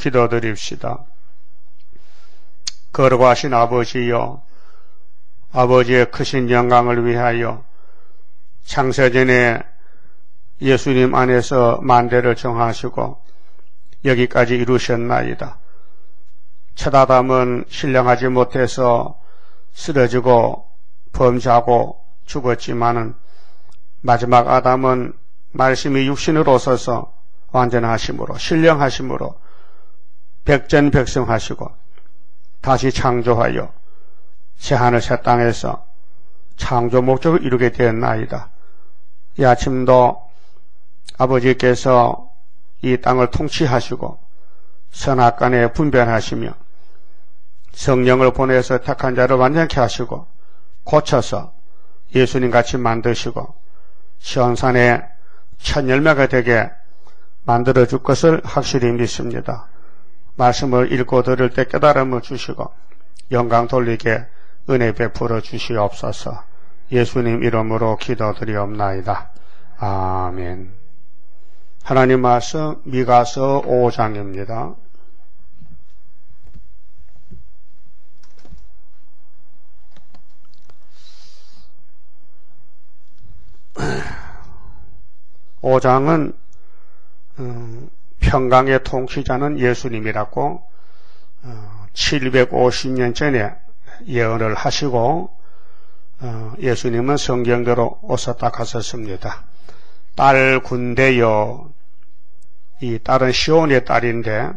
기도드립시다. 거룩하신 아버지여, 아버지의 크신 영광을 위하여 창세전에 예수님 안에서 만대를 정하시고 여기까지 이루셨나이다. 첫 아담은 신령하지 못해서 쓰러지고 범죄하고 죽었지만은 마지막 아담은 말씀이 육신으로 오셔서 완전하심으로 신령하심으로 백전백승하시고 다시 창조하여 새하늘 새 땅에서 창조 목적을 이루게 되었나이다. 이 아침도 아버지께서 이 땅을 통치하시고 선악간에 분별하시며 성령을 보내서 택한 자를 완전케 하시고 고쳐서 예수님같이 만드시고 시온산의 첫 열매가 되게 만들어줄 것을 확실히 믿습니다. 말씀을 읽고 들을 때 깨달음을 주시고 영광 돌리게 은혜 베풀어 주시옵소서. 예수님 이름으로 기도드리옵나이다. 아멘. 하나님 말씀 미가서 5장입니다. 오장은 평강의 통치자는 예수님이라고 750년 전에 예언을 하시고 예수님은 성경대로 오셨다 가셨습니다. 딸 군대여, 이 딸은 시온의 딸인데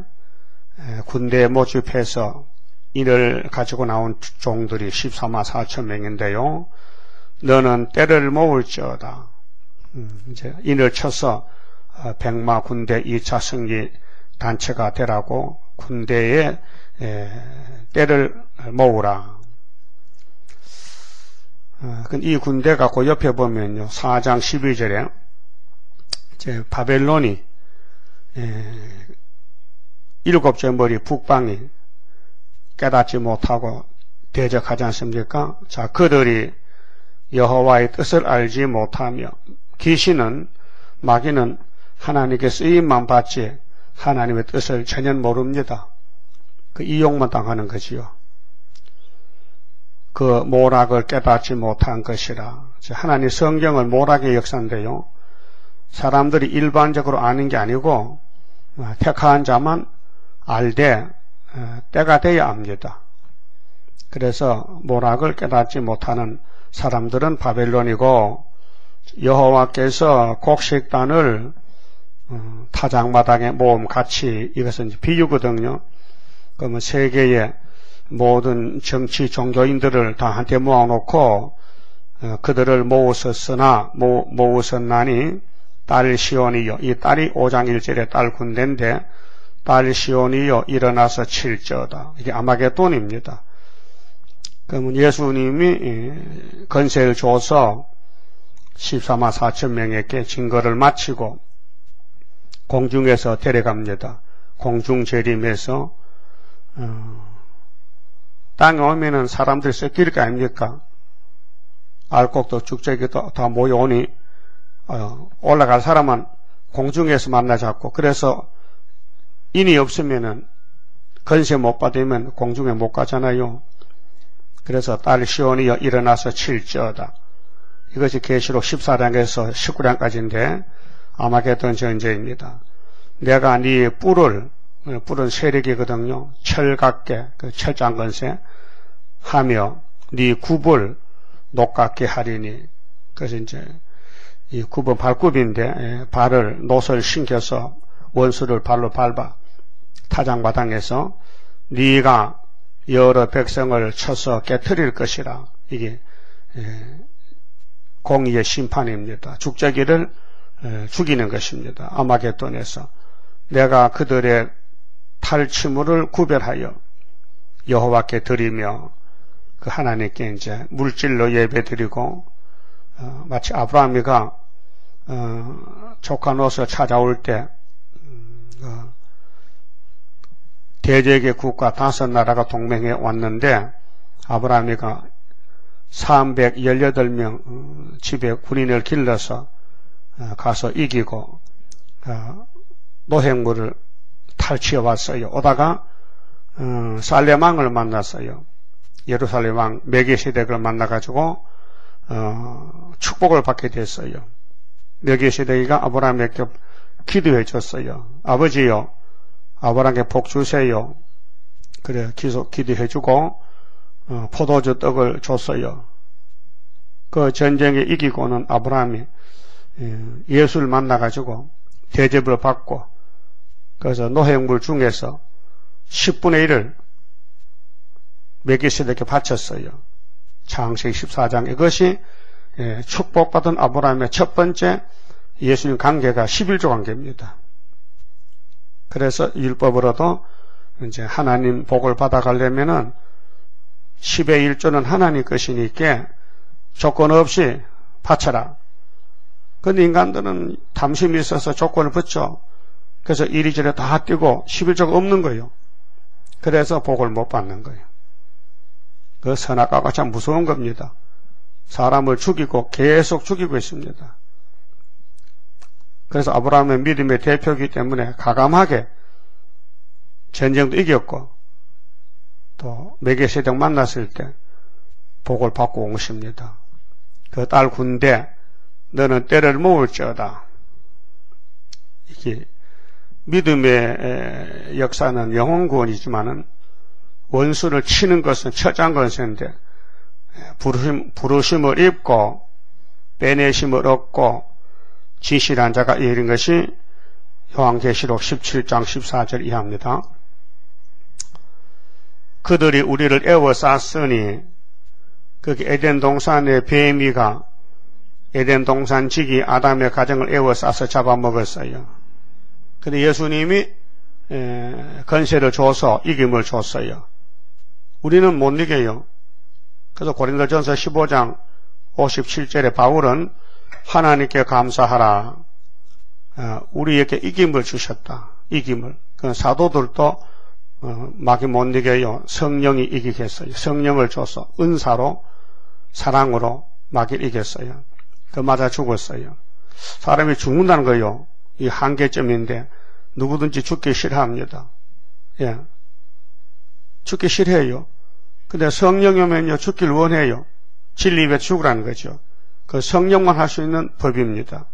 군대에 모집해서 이를 가지고 나온 종들이 14만 4천 명인데요. 너는 때를 모을지어다. 이제 인을 쳐서 백마 군대 2차 승리 단체가 되라고 군대에 때를 모으라. 이 군대가 그 옆에 보면요, 4장 12절에 이제 바벨론이 7째 머리 북방이 깨닫지 못하고 대적하지 않습니까? 자, 그들이 여호와의 뜻을 알지 못하며 귀신은 마귀는 하나님께 쓰임만 받지 하나님의 뜻을 전혀 모릅니다. 그 이용만 당하는 거지요. 그 모락을 깨닫지 못한 것이라. 하나님 성경을 모락의 역사인데요. 사람들이 일반적으로 아는 게 아니고 택한 자만 알되 때가 돼야 압니다. 그래서 모락을 깨닫지 못하는 사람들은 바벨론이고 여호와께서 곡식단을 타작마당에 모음같이, 이것은 비유거든요. 그러면 세계의 모든 정치 종교인들을 다 한테 모아놓고 그들을 모으셨나니 딸 시온이여, 이 딸이 5장 1절의 딸 군대인데 딸 시온이여 일어나서 칠지어다. 이게 아마겟돈입니다. 그러면 예수님이 건세를 줘서 14만 4천 명에게 증거를 마치고 공중에서 데려갑니다. 공중재림에서 땅에 오면은 사람들이 섞일 거 아닙니까? 알곡도 쭉저기도 다 모여오니 올라갈 사람은 공중에서 만나자고, 그래서 인이 없으면은 건세 못 받으면 공중에 못 가잖아요. 그래서 딸 시온이여 일어나서 칠지어다. 이것이 계시록 14장에서 19장까지인데 아마겟돈 전제입니다. 내가 네 뿔은 세력이거든요. 철같게, 그 철장건세 하며 네 굽을 녹같게 하리니. 그래서 이제 이 굽은 발굽인데 발을 노설 신겨서 원수를 발로 밟아 타작마당에서 네가 여러 백성을 쳐서 깨트릴 것이라. 이게 공의의 심판입니다. 죽자기를 죽이는 것입니다. 아마겟돈에서 내가 그들의 탈취물을 구별하여 여호와께 드리며 그 하나님께 이제 물질로 예배드리고, 마치 아브라함이가 조카 롯을 찾아올 때 대적의 국가 5나라가 동맹해 왔는데 아브라함이가 318명 집에 군인을 길러서 가서 이기고 노획물을 탈취해 왔어요. 오다가 살렘 왕을 만났어요. 예루살렘 왕 멜기세덱을 만나가지고 축복을 받게 됐어요. 멜기세덱이가 아브라함에게 기도해 줬어요. 아버지요, 아브라함에게 복 주세요. 그래 기도해 주고 포도주 떡을 줬어요. 그 전쟁에 이기고는 아브라함이 예수를 만나가지고 대접을 받고, 그래서 노획물 중에서 10분의 1을 멜기세덱에게 바쳤어요. 창세기 14장. 이것이 축복받은 아브라함의 첫 번째 예수님 관계가 11조 관계입니다. 그래서 율법으로도 이제 하나님 복을 받아가려면은 10의 1조는 하나님 것이니까 조건 없이 바쳐라. 근데 인간들은 탐심이 있어서 조건을 붙여. 그래서 이리저리 다 뛰고 11조가 없는 거예요. 그래서 복을 못 받는 거예요. 그 선악과가 참 무서운 겁니다. 사람을 죽이고 계속 죽이고 있습니다. 그래서 아브라함의 믿음의 대표이기 때문에 가감하게 전쟁도 이겼고, 또 멜기세덱 만났을 때 복을 받고 온 것입니다. 그 딸 군대, 너는 때를 모을지어다. 이게 믿음의 역사는 영혼 구원이지만은 원수를 치는 것은 처장건세인데, 부르심을 입고 빼내심을 얻고 진실한 자가 이르는 것이 요한계시록 17장 14절 이하입니다. 그들이 우리를 애워쌌으니, 거기 에덴 동산의 뱀이가 에덴 동산 지기 아담의 가정을 애워싸서 잡아먹었어요. 근데 예수님이 건세를 줘서 이김을 줬어요. 우리는 못 이겨요. 그래서 고린도전서 15장 57절에 바울은 하나님께 감사하라. 우리에게 이김을 주셨다. 이김을. 그 사도들도 마귀 못 이겨요. 성령이 이기겠어요. 성령을 줘서 은사로 사랑으로 마귀를 이겼어요. 그 맞아 죽었어요. 사람이 죽는다는 거요. 이 한계점인데 누구든지 죽기 싫어합니다. 예, 죽기 싫어해요. 근데 성령이 오면요 죽기를 원해요. 진리 입에 죽으라는 거죠. 그 성령만 할 수 있는 법입니다.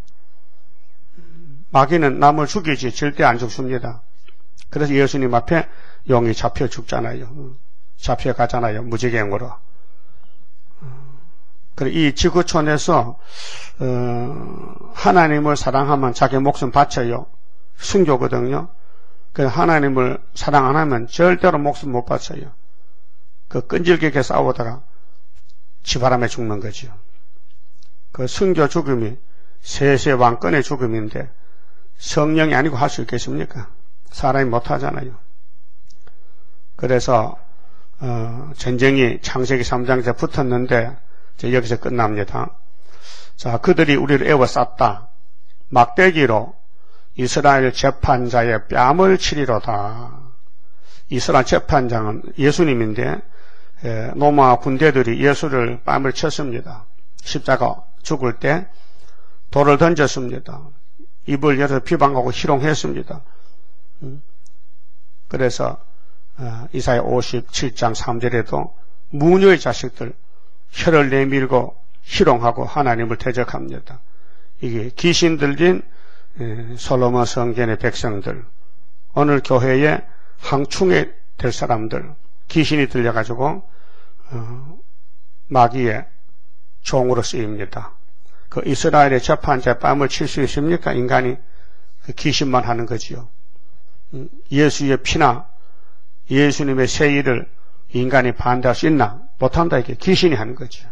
마귀는 남을 죽이지 절대 안 죽습니다. 그래서 예수님 앞에 용이 잡혀 죽잖아요. 잡혀가잖아요. 무지개행으로. 이 지구촌에서 하나님을 사랑하면 자기 목숨 바쳐요. 순교거든요. 하나님을 사랑 안 하면 절대로 목숨 못 바쳐요. 그 끈질기게 싸우다가 지바람에 죽는 거죠. 그 순교 죽음이 세세 왕권의 죽음인데 성령이 아니고 할 수 있겠습니까? 사람이 못 하잖아요. 그래서 전쟁이 창세기 3장에서 붙었는데 여기서 끝납니다. 자, 그들이 우리를 애워쌌다. 막대기로 이스라엘 재판자의 뺨을 치리로다. 이스라엘 재판장은 예수님인데 로마 군대들이 예수를 뺨을 쳤습니다. 십자가 죽을 때 돌을 던졌습니다. 입을 열어 비방하고 희롱했습니다. 그래서 이사야 57장 3절에도 무녀의 자식들 혀를 내밀고 희롱하고 하나님을 대적합니다. 이게 귀신 들린 솔로몬 성전의 백성들, 오늘 교회에 항충에 될 사람들, 귀신이 들려가지고 마귀의 종으로 쓰입니다. 그 이스라엘의 재판자의 뺨을 칠 수 있습니까? 인간이 그 귀신만 하는 거지요. 예수의 피나 예수님의 세일을 인간이 반대할 수 있나? 못한다. 이게 귀신이 하는 거죠.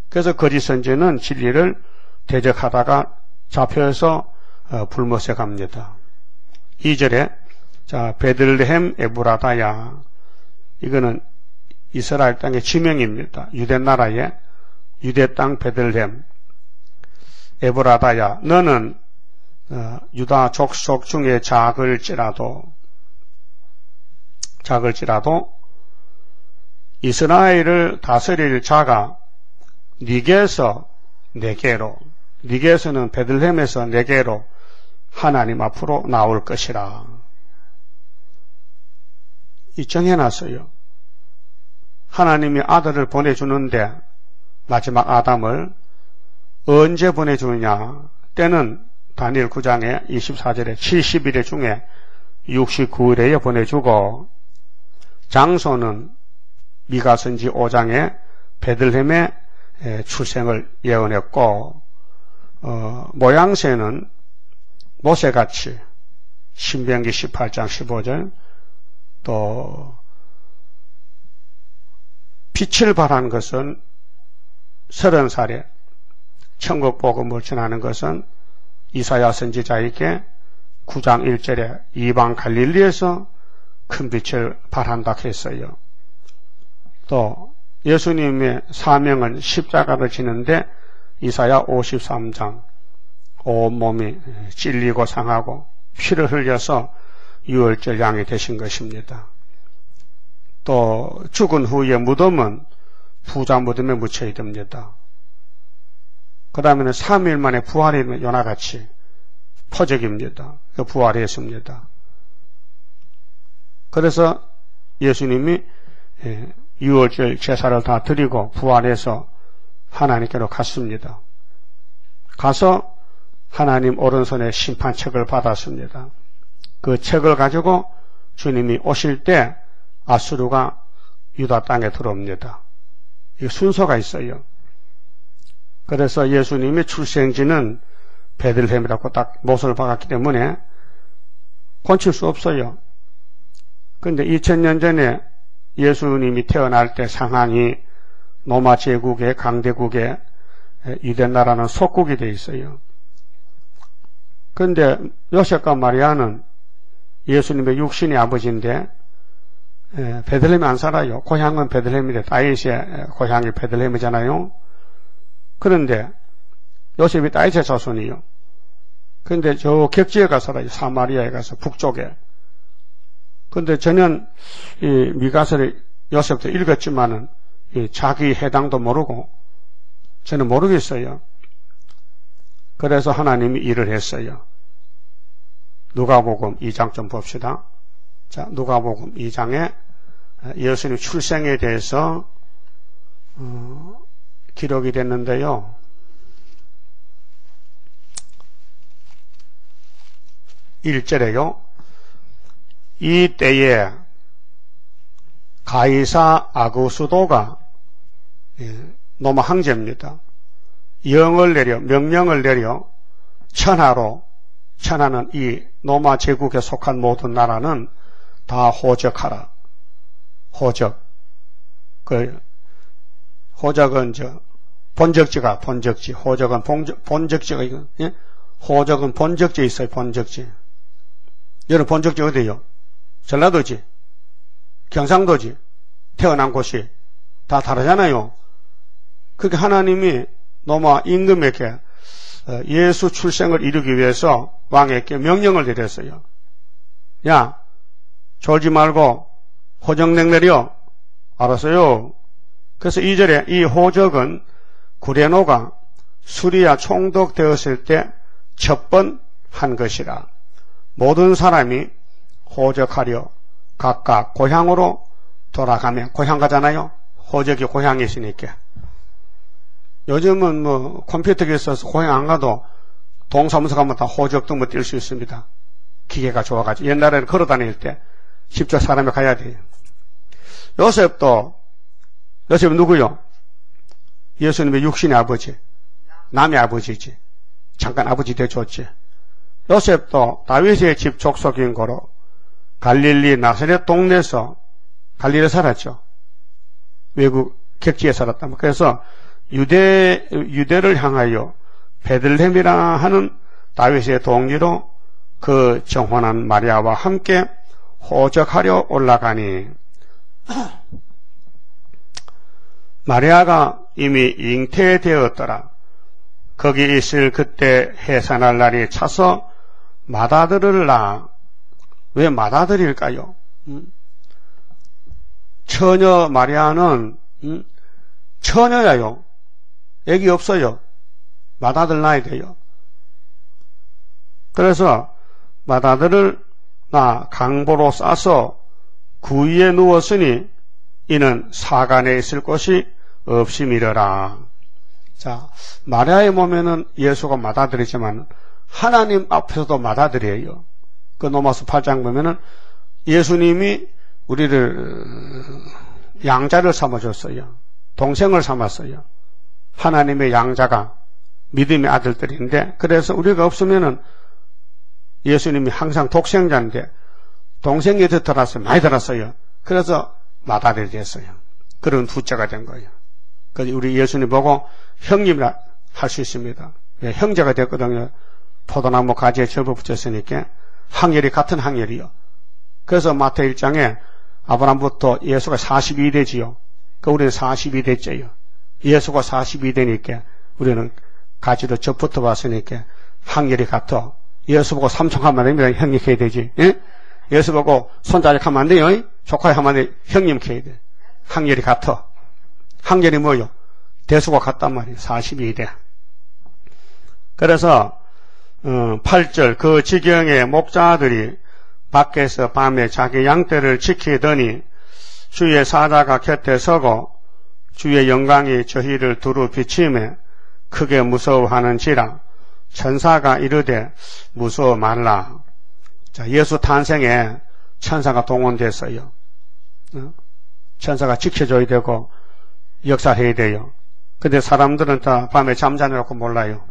그래서 거짓 선지는 진리를 대적하다가 잡혀서 불못에 갑니다. 2절에 자 베들레헴 에브라다야, 이거는 이스라엘 땅의 지명입니다. 유대 나라의 유대 땅 베들레헴 에브라다야, 너는 유다 족속 중에 작을지라도 이스라엘을 다스릴 자가 네게서 네게로, 네게서는 베들레헴에서 네게로 하나님 앞으로 나올 것이라. 정해놨어요. 하나님이 아들을 보내주는데 마지막 아담을 언제 보내주느냐? 때는 다니엘 9장에 24절에 70일 중에 69일에 보내주고, 장소는 미가 선지 5장에 베들레헴의 출생을 예언했고, 모양새는 모세같이 신명기 18장 15절, 또 빛을 발한 것은 30살에 천국 복음을 전하는 것은 이사야 선지자에게 9장 1절에 이방 갈릴리에서 큰 빛을 발한다 했어요. 또 예수님의 사명은 십자가를 지는데 이사야 53장 온몸이 찔리고 상하고 피를 흘려서 유월절 양이 되신 것입니다. 또 죽은 후에 무덤은 부자 무덤에 묻혀야 됩니다. 그 다음에는 3일 만에 부활이 요나같이 퍼적입니다. 그 부활했습니다. 그래서 예수님이 유월절 제사를 다 드리고 부활해서 하나님께로 갔습니다. 가서 하나님 오른손에 심판책을 받았습니다. 그 책을 가지고 주님이 오실 때 아수르가 유다 땅에 들어옵니다. 이 순서가 있어요. 그래서 예수님의 출생지는 베들레헴이라고 딱 못을 박았기 때문에 고칠 수 없어요. 그런데 2000년 전에 예수님이 태어날 때 상황이 로마 제국의 강대국의 유대나라는 속국이 되어 있어요. 그런데 요셉과 마리아는 예수님의 육신의 아버지인데 베들레헴에 안 살아요. 고향은 베들레헴인데 다윗의 고향이 베들레헴이잖아요. 그런데 요셉이 다윗의 자손이요. 그런데 저 객지에 가서 살아요. 사마리아에 가서 북쪽에. 그런데 저는 이 미가서를 요셉도 읽었지만은 자기 해당도 모르고 저는 모르겠어요. 그래서 하나님이 일을 했어요. 누가복음 2장 좀 봅시다. 자, 누가복음 2장에 예수님 출생에 대해서 기록이 됐는데요. (1절에요) 이 때에 가이사 아구수도가 로마 황제입니다. 명령을 내려 천하로, 천하는 이 로마 제국에 속한 모든 나라는 다 호적하라. 호적. 호적은 본적지가 본적지. 호적은 본적지가 이거. 예? 호적은 본적지에 있어요. 본적지. 여러분 본적지 어디요? 전라도지, 경상도지, 태어난 곳이 다 다르잖아요. 그게 하나님이 로마 임금에게 예수 출생을 이루기 위해서 왕에게 명령을 내렸어요. 야, 졸지 말고 호적nek 내려. 알았어요. 그래서 2절에 이 호적은 구레노가 수리아 총독되었을 때 첫 번 한 것이라. 모든 사람이 호적하려 각각 고향으로 돌아가면, 고향 가잖아요. 호적이 고향에 있으니까. 요즘은 뭐 컴퓨터에 있어서 고향 안 가도 동사무소 가면 다 호적 등본 뛸 수 있습니다. 기계가 좋아가지고. 옛날에는 걸어 다닐 때 직접 사람이 가야 돼요. 요셉은 누구요? 예수님의 육신의 아버지, 남의 아버지지. 잠깐 아버지 되줬지. 요셉도 다윗의 집 족속인 거로 갈릴리 나사렛 동네에서 갈릴리에 살았죠. 외국 객지에 살았다. 그래서 유대를 향하여 베들레헴이라 하는 다윗의 동리로 그 정혼한 마리아와 함께 호적하려 올라가니, 마리아가 이미 잉태되었더라. 거기 있을 그때 해산할 날이 차서 맏아들을 왜 맏아들일까요? 처녀 마리아는 처녀야요. 애기 없어요. 맏아들 낳아야 돼요. 그래서 맏아들을 강보로 싸서 그 위에 누웠으니 이는 사간에 있을 곳이 없음이러라. 자, 마리아의 몸에는 예수가 맞아들이지만 하나님 앞에서도 맞아들여요. 그 로마서 8장 보면은 예수님이 우리를 양자를 삼아줬어요. 동생을 삼았어요. 하나님의 양자가 믿음의 아들들인데, 그래서 우리가 없으면은 예수님이 항상 독생자인데 동생이 들었어요. 많이 들었어요. 그래서 마다들이 됐어요. 그런 두자가 된 거예요. 그래서 우리 예수님 보고 형님이라 할 수 있습니다. 예, 형제가 됐거든요. 포도나무 가지에 절부 붙였으니까 항열이 같은 항열이요. 그래서 마태 1장에 아브라함부터 예수가 42대지요. 그 우리는 42대째요. 예수가 42대니까 우리는 가지로 접붙어 봤으니까 항열이 같아. 예수 보고 삼촌하면 안 됩니다. 형님 해야 되지. 예? 예수 보고 손자식 하면 안 돼요. 조카 하면 안 돼. 형님 해야 돼. 항열이 같아. 항열이 뭐요? 대수가 같단 말이에요. 42대. 그래서 8절 그 지경의 목자들이 밖에서 밤에 자기 양떼를 지키더니 주의 사자가 곁에 서고 주의 영광이 저희를 두루 비치매 크게 무서워하는지라 천사가 이르되 무서워 말라. 자, 예수 탄생에 천사가 동원됐어요. 천사가 지켜줘야 되고 역사해야 돼요. 근데 사람들은 다 밤에 잠자느라고 몰라요.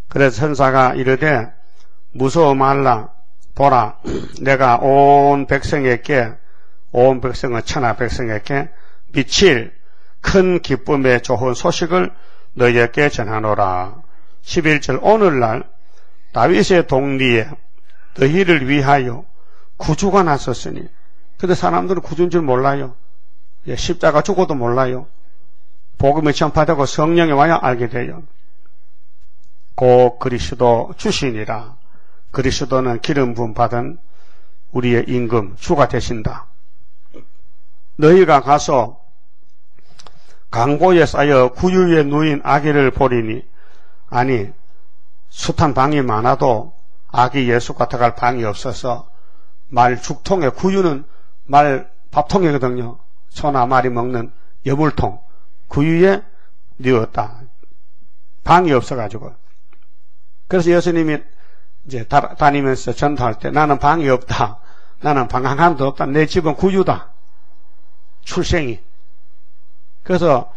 그래서 천사가 이르되 무서워 말라. 보라, 내가 온 백성에게, 온 백성은 천하 백성에게 미칠 큰 기쁨의 좋은 소식을 너희에게 전하노라. 11절 오늘날 다윗의 동리에 너희를 위하여 구주가 나섰으니. 근데 사람들은 구주인 줄 몰라요. 십자가 죽어도 몰라요. 복음이 전파되고 성령이 와야 알게 돼요. 곧 그리스도 주시니라. 그리스도는 기름 부음 받은 우리의 임금 주가 되신다. 너희가 가서 강보에 쌓여 구유에 누인 아기를 보리니. 아니, 숱한 방이 많아도 아기 예수가 들어갈 방이 없어서 말 죽통에, 구유는 말 밥통이거든요. 소나 말이 먹는 여물통, 구유에 뉘었다. 방이 없어가지고. 그래서 예수님이 이제 다니면서 전도할 때 나는 방이 없다. 나는 방 하나도 없다. 내 집은 구유다. 출생이. 그래서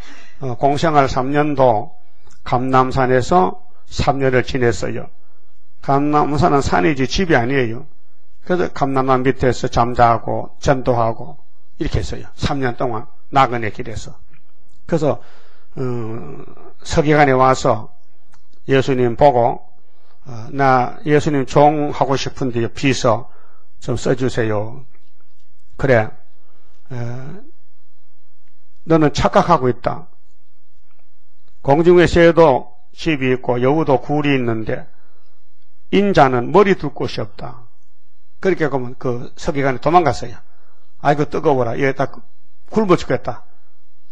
공생활 3년도 감남산에서 3년을 지냈어요. 감남산은 산이지 집이 아니에요. 그래서 감남산 밑에서 잠자고 전도하고 이렇게 했어요. 3년 동안 나그네 길에서. 그래서 서기관에 와서 예수님 보고 나 예수님 종 하고 싶은데 비서 좀 써주세요. 그래, 너는 착각하고 있다. 공중의 새도 집이 있고 여우도 굴이 있는데 인자는 머리 둘 곳이 없다. 그렇게 그러면 그 서기관이 도망갔어요. 아이고 뜨거워라. 여기다 굶어 죽겠다.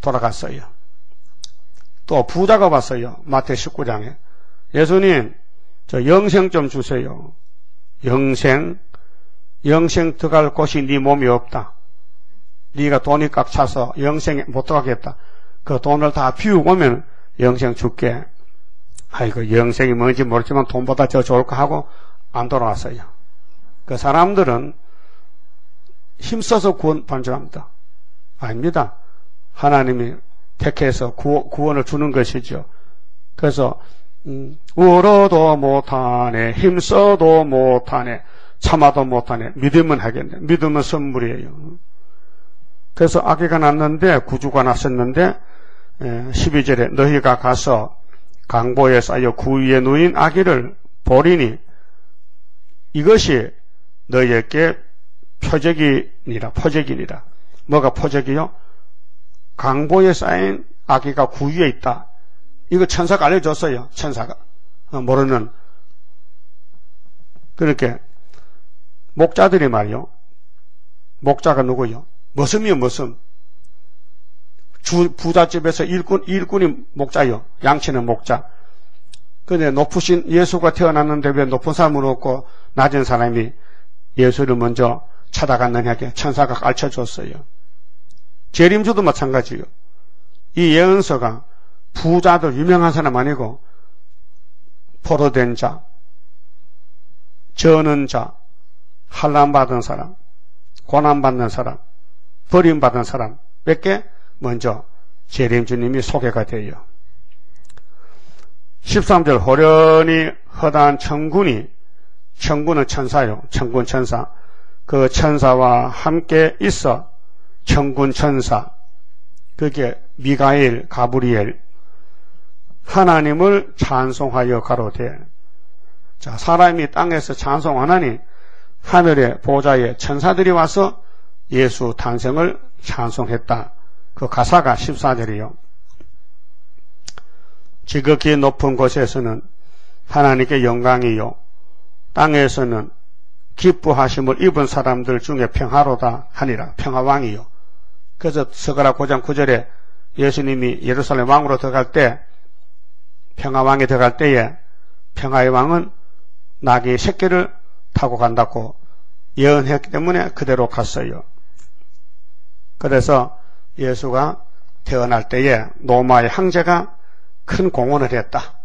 돌아갔어요. 또 부자가 왔어요. 마태 19장에. 예수님, 저 영생 좀 주세요. 영생 들어갈 곳이 네 몸이 없다. 네가 돈이 꽉 차서 영생에 못 들어가겠다. 그 돈을 다 비우고 오면 영생 줄게. 아이고 영생이 뭔지 모르지만 돈보다 더 좋을까 하고 안 돌아왔어요. 그 사람들은 힘써서 구원받는 줄 압니다. 아닙니다. 하나님이 택해서 구원을 주는 것이죠. 그래서 울어도 못하네, 힘써도 못하네, 참아도 못하네, 믿으면 하겠네. 믿으면 선물이에요. 그래서 아기가 났는데, 구주가 났었는데 12절에 너희가 가서 강보에 쌓여 구 위에 누인 아기를 보리니 이것이 너희에게 표적이니라. 뭐가 표적이요? 강보에 쌓인 아기가 구 위에 있다. 이거 천사가 알려줬어요. 천사가. 모르는. 그렇게 목자들이 말이요. 목자가 누구요? 머슴이요, 머슴. 부잣집에서 일꾼이 목자요. 양치는 목자. 근데 높으신 예수가 태어났는데 왜 높은 사람은 없고 낮은 사람이 예수를 먼저 찾아갔느냐게 천사가 가르쳐줬어요. 재림주도 마찬가지요. 이 예언서가 부자들 유명한 사람 아니고 포로된 자, 저는 자, 환난받은 사람, 고난받는 사람, 버림받은 사람 몇 개 먼저 재림주님이 소개가 돼요. 13절 호련히 허다한 천군은 천사요. 천군 천사. 그 천사와 함께 있어 천군 천사. 그게 미가엘, 가브리엘. 하나님을 찬송하여 가로되. 자, 사람이 땅에서 찬송하나니 하늘의 보좌에 천사들이 와서 예수 탄생을 찬송했다. 그 가사가 14절이요. 지극히 높은 곳에서는 하나님께 영광이요. 땅에서는 기뻐하심을 입은 사람들 중에 평화로다 하니라. 평화왕이요. 그래서 스가랴 9장 9절에 예수님이 예루살렘 왕으로 들어갈 때, 평화왕에 들어갈 때에 평화의 왕은 나귀의 새끼를 타고 간다고 예언했기 때문에 그대로 갔어요. 그래서 예수가 태어날 때에 로마의 황제가 큰 공헌을 했다.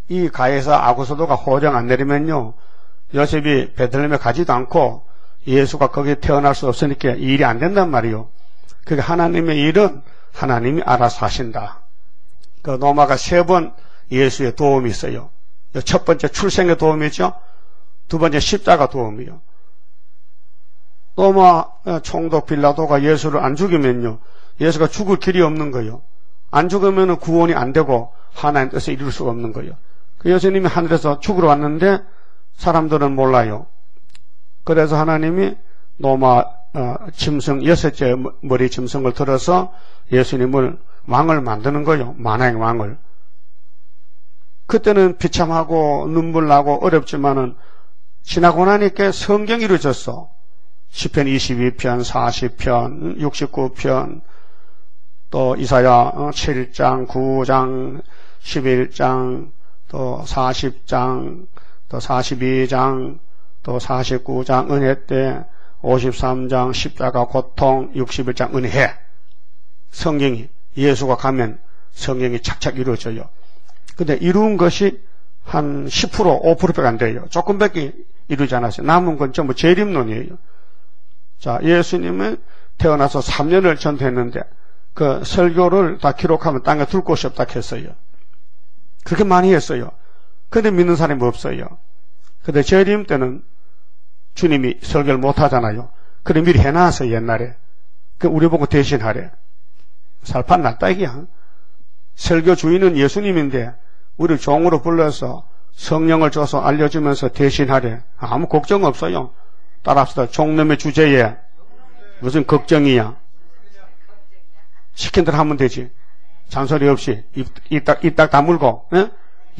이 가에서 아구소도가 호령 안 내리면요, 요셉이 베들레헴에 가지도 않고 예수가 거기에 태어날 수 없으니까 일이 안 된단 말이요. 그게 하나님의 일은 하나님이 알아서 하신다. 그 로마가 3번 예수의 도움이 있어요. 첫 번째 출생의 도움이죠. 두 번째 십자가 도움이요. 로마 총독 빌라도가 예수를 안 죽이면요, 예수가 죽을 길이 없는 거예요. 안 죽으면 구원이 안 되고 하나님 뜻을 이룰 수가 없는 거예요. 그 예수님이 하늘에서 죽으러 왔는데 사람들은 몰라요. 그래서 하나님이 로마 짐승 6째 머리 짐승을 들어서 예수님을 왕을 만드는 거예요. 만왕의 왕을. 그때는 비참하고 눈물 나고 어렵지만은 지나고 나니까 성경이 이루어졌어. 시편 22편, 40편, 69편, 또 이사야 7장, 9장, 11장, 또 40장, 또 42장, 또 49장 은혜 때, 53장 십자가 고통, 61장 은혜. 성경이, 예수가 가면 성경이 착착 이루어져요. 근데 이룬 것이 한 10%, 5%밖에 안 돼요. 조금밖에 이루지 않았어요. 남은 건 전부 재림론이에요. 자, 예수님은 태어나서 3년을 전도했는데 그 설교를 다 기록하면 땅에 둘 곳이 없다 했어요. 그렇게 많이 했어요. 근데 믿는 사람이 없어요. 근데 재림 때는 주님이 설교를 못 하잖아요. 그래 미리 해놨어요, 옛날에. 그 우리 보고 대신하래. 살판 났다 이게야. 설교 주인은 예수님인데 우리 종으로 불러서 성령을 줘서 알려주면서 대신하래. 아무 걱정 없어요. 따라합시다. 종놈의 주제에 무슨 걱정이야. 시킨 대로 하면 되지. 잔소리 없이 입 딱 다물고.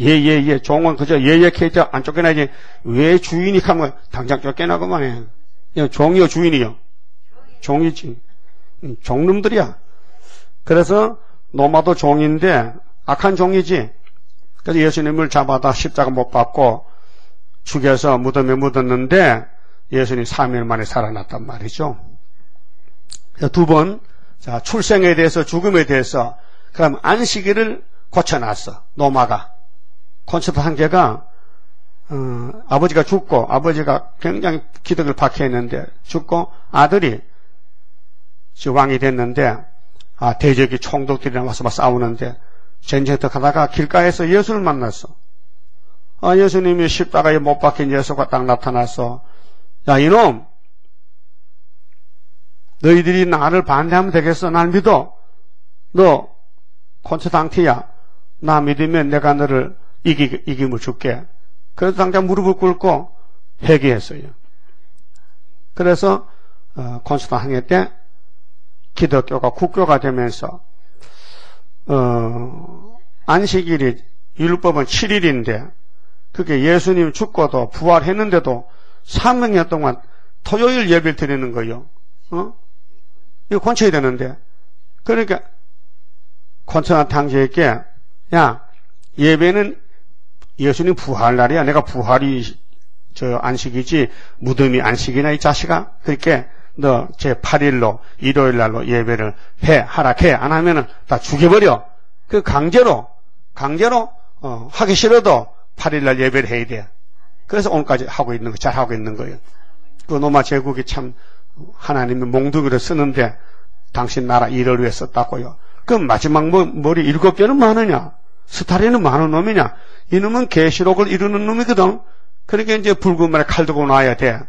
예. 종은 그저 예예 캐자 안 쫓겨나지. 왜 주인이 하면 당장 쫓겨나고만 해. 종이요 주인이요. 종이지. 종놈들이야. 그래서 로마도 종인데 악한 종이지. 그래서 예수님을 잡아다 십자가 못 박고 죽여서 무덤에 묻었는데 예수님 3일 만에 살아났단 말이죠. 두 번, 자, 출생에 대해서 죽음에 대해서 그럼 안식일을 고쳐놨어. 로마가. 콘스탄 황제가 아버지가 죽고 아버지가 굉장히 기득을 박해했는데 죽고 아들이 왕이 됐는데 대적이 총독들이랑 와서 막 싸우는데 전쟁터 가다가 길가에서 예수를 만났어. 예수님이 십자가에 못 박힌 예수가 딱 나타났어. 야, 이놈! 너희들이 나를 반대하면 되겠어? 날 믿어. 너 콘스탄티야. 나 믿으면 내가 너를 이김을 줄게. 그래서 당장 무릎을 꿇고 회개했어요. 그래서 콘스탄 항해 때 기독교가 국교가 되면서 안식일이 율법은 7일인데 그게 예수님 죽고도 부활했는데도 300년 동안 토요일 예배를 드리는 거예요. 이거 고쳐야 되는데. 그러니까 콘스탄 황제에게 야, 예배는 예수님 부활 날이야. 내가 부활이 저 안식이지 무덤이 안식이나 이 자식아. 그렇게 너 제 8일로 일요일 날로 예배를 하락해 안 하면은 다 죽여버려. 그 강제로 하기 싫어도 8일 날 예배를 해야 돼. 그래서 오늘까지 하고 있는 거, 잘 하고 있는 거예요. 그 로마 제국이 참 하나님의 몽둥이를 쓰는데 당신 나라 일을 위해 썼다고요. 그럼 마지막 머리 7개는 많으냐? 스타린은 많은 놈이냐? 이놈은 계시록을 이루는 놈이거든. 그러니까 이제 붉은 말에 칼 들고 나와야 돼.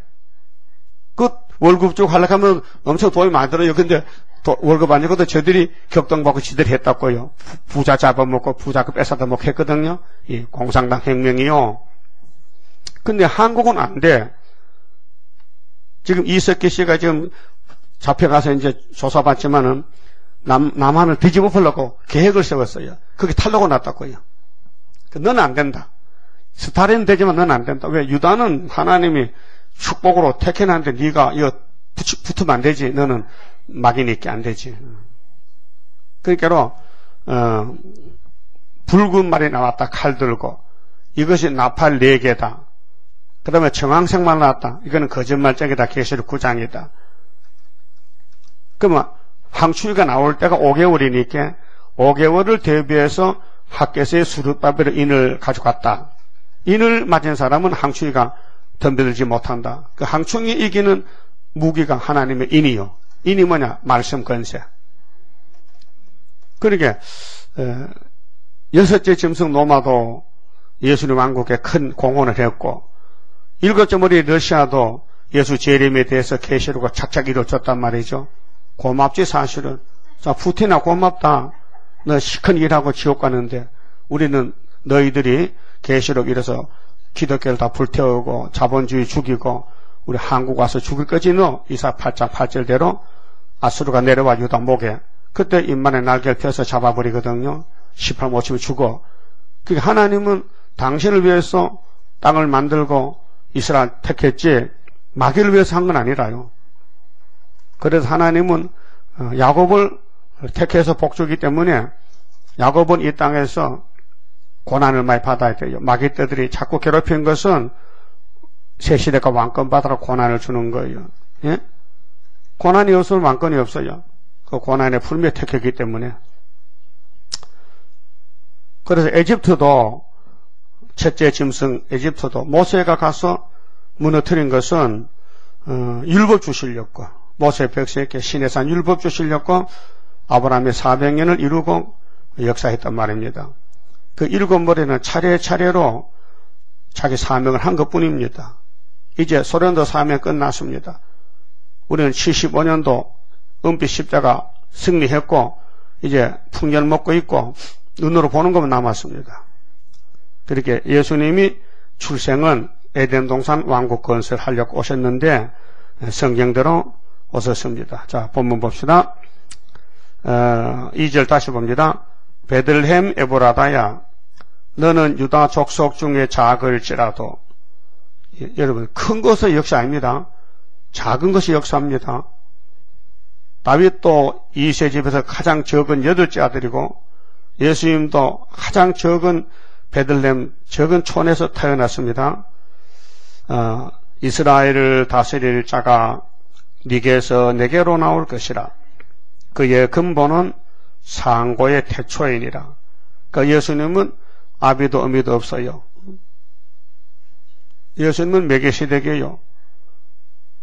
그 월급 쪽 하려고 하면 엄청 돈이 많이 들어요. 근데 월급 안 주고도 저들이 격동받고 지들이 했다고요. 부자 잡아먹고 부자 그 뺏어다 먹고 했거든요. 이 공산당 혁명이요. 근데 한국은 안 돼. 지금 이석기 씨가 지금 잡혀가서 이제 조사받지만은 남한을 뒤집어 보려고 계획을 세웠어요. 그게 탈로가 났다고요. 너는 안 된다. 스타린 되지만 너는 안 된다. 왜? 유다는 하나님이 축복으로 택해놨는데 네가 이거 붙으면 안 되지. 너는 막이니까 안 되지. 그러니까 붉은 말이 나왔다. 칼 들고. 이것이 나팔 4개다. 그 다음에 정황색만 나왔다. 이거는 거짓말쟁이다. 계시록 9장이다. 그러면 황추위가 나올 때가 5개월이니까 5개월을 대비해서 학개서의 수르바벨의 인을 가져갔다. 인을 맞은 사람은 황추위가 덤벼들지 못한다. 그 황충이 이기는 무기가 하나님의 인이요. 인이 뭐냐? 말씀 건세. 그러게 6째 짐승 노마도 예수님 왕국에 큰 공헌을 했고 7째 머리 러시아도 예수 재림에 대해서 계시록을 착착 이루어졌단 말이죠. 고맙지 사실은. 자, 푸틴아 고맙다. 너 시큰 일하고 지옥 가는데 우리는 너희들이 계시록 이래서 기독교를 다 불태우고 자본주의 죽이고 우리 한국 와서 죽을 거지 너. 이사 8장 8절대로 아수르가 내려와 유다 목에 그때 입만에 날개를 펴서 잡아버리거든요. 18 못 치면 죽어. 그러니까 하나님은 당신을 위해서 땅을 만들고 이스라엘 택했지 마귀를 위해서 한 건 아니라요. 그래서 하나님은 야곱을 택해서 복주기 때문에 야곱은 이 땅에서 고난을 많이 받아야 돼요. 마귀떼들이 자꾸 괴롭힌 것은 새 시대가 왕권 받으라 고난을 주는 거예요. 예? 고난이 없으면 왕권이 없어요. 그 고난의 풀며 택했기 때문에. 그래서 에집트도 첫째 짐승 에집트도 모세가 가서 무너뜨린 것은 율법 주시려고 모세 백성에게 시내산 율법 주시려고 아브라함의 400년을 이루고 역사했단 말입니다. 그 7머리는 차례차례로 자기 사명을 한 것뿐입니다. 이제 소련도 사명 끝났습니다. 우리는 75년도 은빛 십자가 승리했고 이제 풍년 먹고 있고 눈으로 보는 것만 남았습니다. 그렇게 예수님이 출생은 에덴 동산 왕국 건설하려고 오셨는데 성경대로 오셨습니다. 자, 본문 봅시다. 2절 다시 봅니다. 베들레헴 에브라다야 너는 유다 족속 중에 작을지라도 여러분 큰 것의 역사 아닙니다. 작은 것이 역사입니다. 다윗도 이세 집에서 가장 적은 8째 아들이고 예수님도 가장 적은 베들레헴 적은 촌에서 태어났습니다. 이스라엘을 다스릴 자가 네게서 내게로 나올 것이라. 그의 근본은 상고의 태초이니라. 그러니까 예수님은 아비도 어미도 없어요. 예수님은 멜기세덱이에요.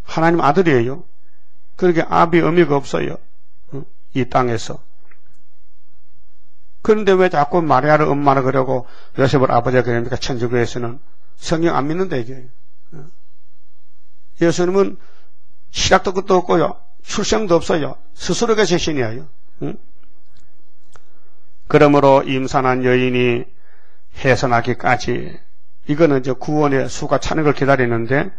하나님 아들이에요. 그러니까 아비 어미가 없어요. 이 땅에서. 그런데 왜 자꾸 마리아를 엄마라 그러고 요셉을 아버지라 그럽니까? 천주교에서는 성경 안 믿는다 이게. 예수님은 시락도 끝도 없고요. 출생도 없어요. 스스로 계신 신이에요. 그러므로 임산한 여인이 해산하기까지 이거는 이제 구원의 수가 차는 걸 기다리는데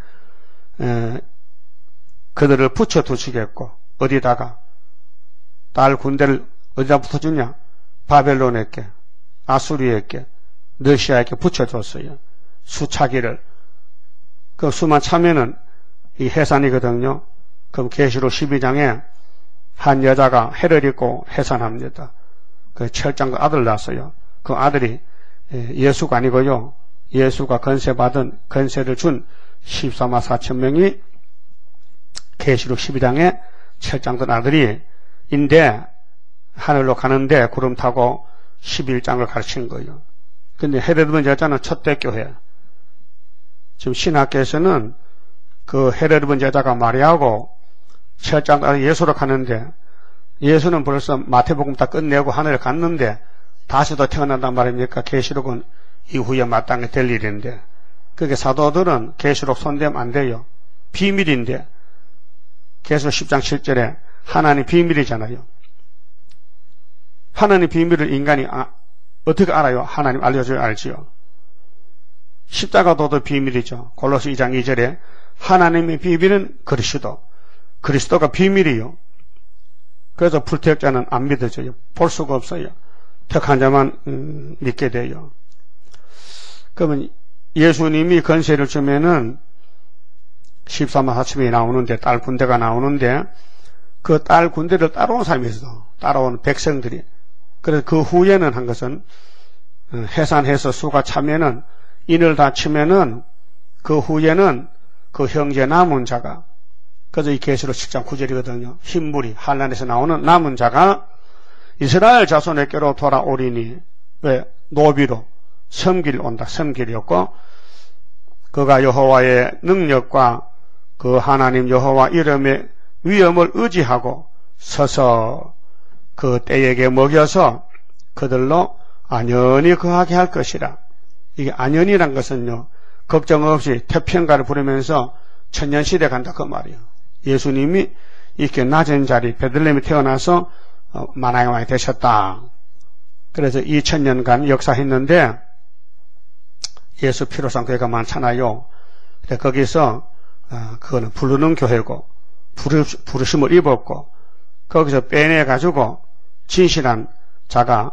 그들을 붙여두시겠고 어디다가 딸 군대를 어디다 붙여주냐? 바벨론에게 아수리에게 러시아에게 붙여줬어요. 수차기를. 그 수만 차면은 이 해산이거든요. 그럼 계시록 12장에 한 여자가 해를 입고 해산합니다. 그 철장과 아들 낳았어요. 그 아들이 예수가 아니고요. 예수가 건세를 준 14만 4천 명이 계시록 12장에 철장된 아들이인데 하늘로 가는데 구름 타고 11장을 가르치는 거예요. 근데 헤로드 번제자는 첫대 교회. 지금 신학계에서는 그 헤로드 번제자가 마리아하고 철장 아들 예수로 가는데 예수는 벌써 마태복음 다 끝내고 하늘에 갔는데 다시 또 태어난단 말입니까? 계시록은 이후에 마땅히 될 일인데 그게 사도들은 계시록 손대면 안 돼요. 비밀인데 계시록 10장 7절에 하나님 비밀이잖아요. 하나님 비밀을 인간이 어떻게 알아요? 하나님 알려줘야 알지요. 십자가도도 비밀이죠. 골로새 2장 2절에 하나님의 비밀은 그리스도가 비밀이요. 그래서 불택자는 안 믿어져요. 볼 수가 없어요. 택한 자만 믿게 돼요. 그러면 예수님이 권세를 주면은 14만 4천명이 나오는데 딸 군대가 나오는데 그 딸 군대를 따라온 사람이 있어. 따라온 백성들이. 그래서 그 후에는 한 것은 해산해서 수가 차면은 인을 다 치면은 그 후에는 그 형제 남은 자가 그래서 이 계시록 10장 9절이거든요. 흰물이 한란에서 나오는 남은 자가 이스라엘 자손에게로 돌아오리니 왜? 노비로 섬길 온다. 섬길이었고 그가 여호와의 능력과 그 하나님 여호와 이름의 위엄을 의지하고 서서 그 때에게 먹여서 그들로 안연히 거하게 할 것이라. 이게 안연이란 것은요. 걱정 없이 태평가를 부르면서 천년시대 간다 그 말이에요. 예수님이 이렇게 낮은 자리 베들레헴에 태어나서 만왕의 왕이 되셨다. 그래서 2000년간 역사했는데 예수 피로상 교회가 많잖아요. 근데 거기서 그거는 부르는 교회고 부르심을 입었고 거기서 빼내가지고 진실한 자가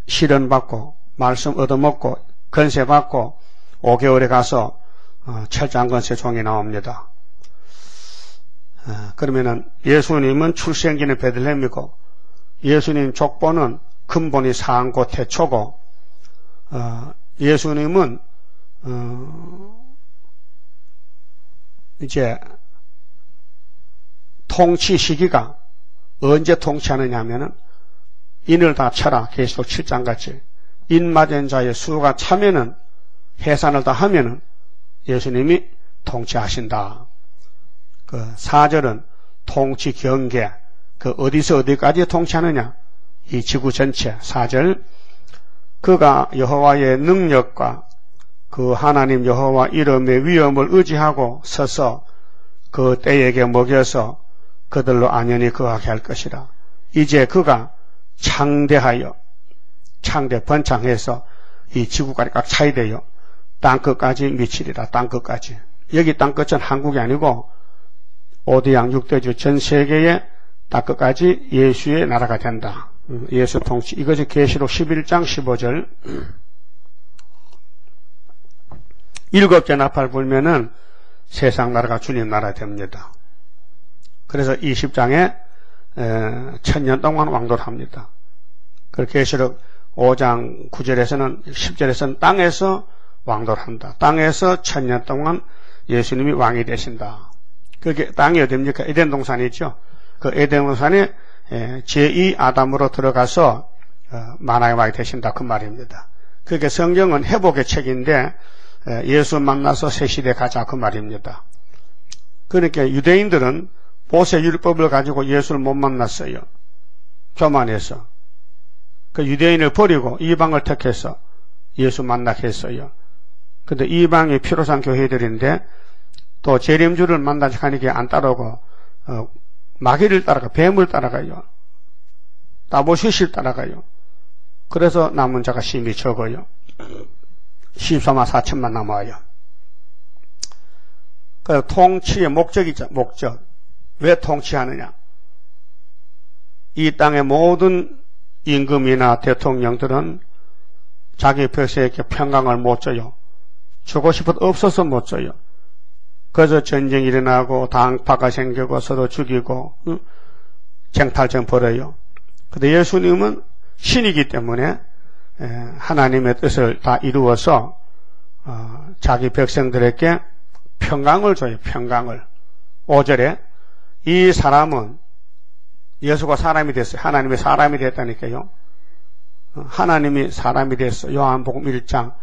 실현받고 말씀 얻어먹고 건세받고 5개월에 가서 철장건세 종이 나옵니다. 그러면은 예수님은 출생지는 베들레헴이고 예수님 족보는 근본이 상고 태초고 예수님은 이제 통치 시기가 언제 통치하느냐 하면은 인을 다 쳐라. 계시록 7장 같이 인 맞은 자의 수가 차면은 해산을 다 하면은 예수님이 통치하신다. 그 4절은 통치 경계 그 어디서 어디까지 통치하느냐 이 지구 전체 4절 그가 여호와의 능력과 그 하나님 여호와 이름의 위엄을 의지하고 서서 그 때에게 먹여서 그들로 안연히 거하게 할 것이라. 이제 그가 창대하여 번창해서 이 지구까지 꽉 차야 돼요. 땅끝까지 미치리라. 땅끝까지. 여기 땅끝은 한국이 아니고 오대양 6대주 전 세계의 땅끝까지 예수의 나라가 된다. 예수 통치. 이것이 계시록 11장 15절. 7째 나팔 불면은 세상 나라가 주님 나라 됩니다. 그래서 20장에 1000년 동안 왕도를 합니다. 그리고 계시록 5장 9절에서는 10절에서는 땅에서 왕도를 한다. 땅에서 1000년 동안 예수님이 왕이 되신다. 그게 땅이 어디입니까? 에덴 동산이죠. 그 에덴 동산에 제2 아담으로 들어가서 만왕의 왕이 되신다. 그 말입니다. 그게 성경은 회복의 책인데 예수 만나서 새 시대 가자. 그 말입니다. 그러니까 유대인들은 모세 율법을 가지고 예수를 못 만났어요. 교만해서. 그 유대인을 버리고 이방을 택해서 예수 만나게 했어요. 근데 이방이 피로상 교회들인데 또 재림주를 만나지 하니까 안 따라오고 마귀를 따라가 뱀을 따라가요. 따보시실 따라가요. 그래서 남은 자가 심히 적어요. 14만 4천만 남아요. 그 통치의 목적이죠. 목적. 왜 통치하느냐? 이 땅의 모든 임금이나 대통령들은 자기 백성에게 평강을 못 줘요. 주고 싶어도 없어서 못 줘요. 그래서 전쟁이 일어나고 당파가 생기고 서로 죽이고 쟁탈전 벌어요. 근데 예수님은 신이기 때문에 하나님의 뜻을 다 이루어서 자기 백성들에게 평강을 줘요. 평강을. 5절에 이 사람은 예수가 사람이 됐어요. 하나님이 사람이 됐다니까요. 하나님이 사람이 됐어. 요한복음 1장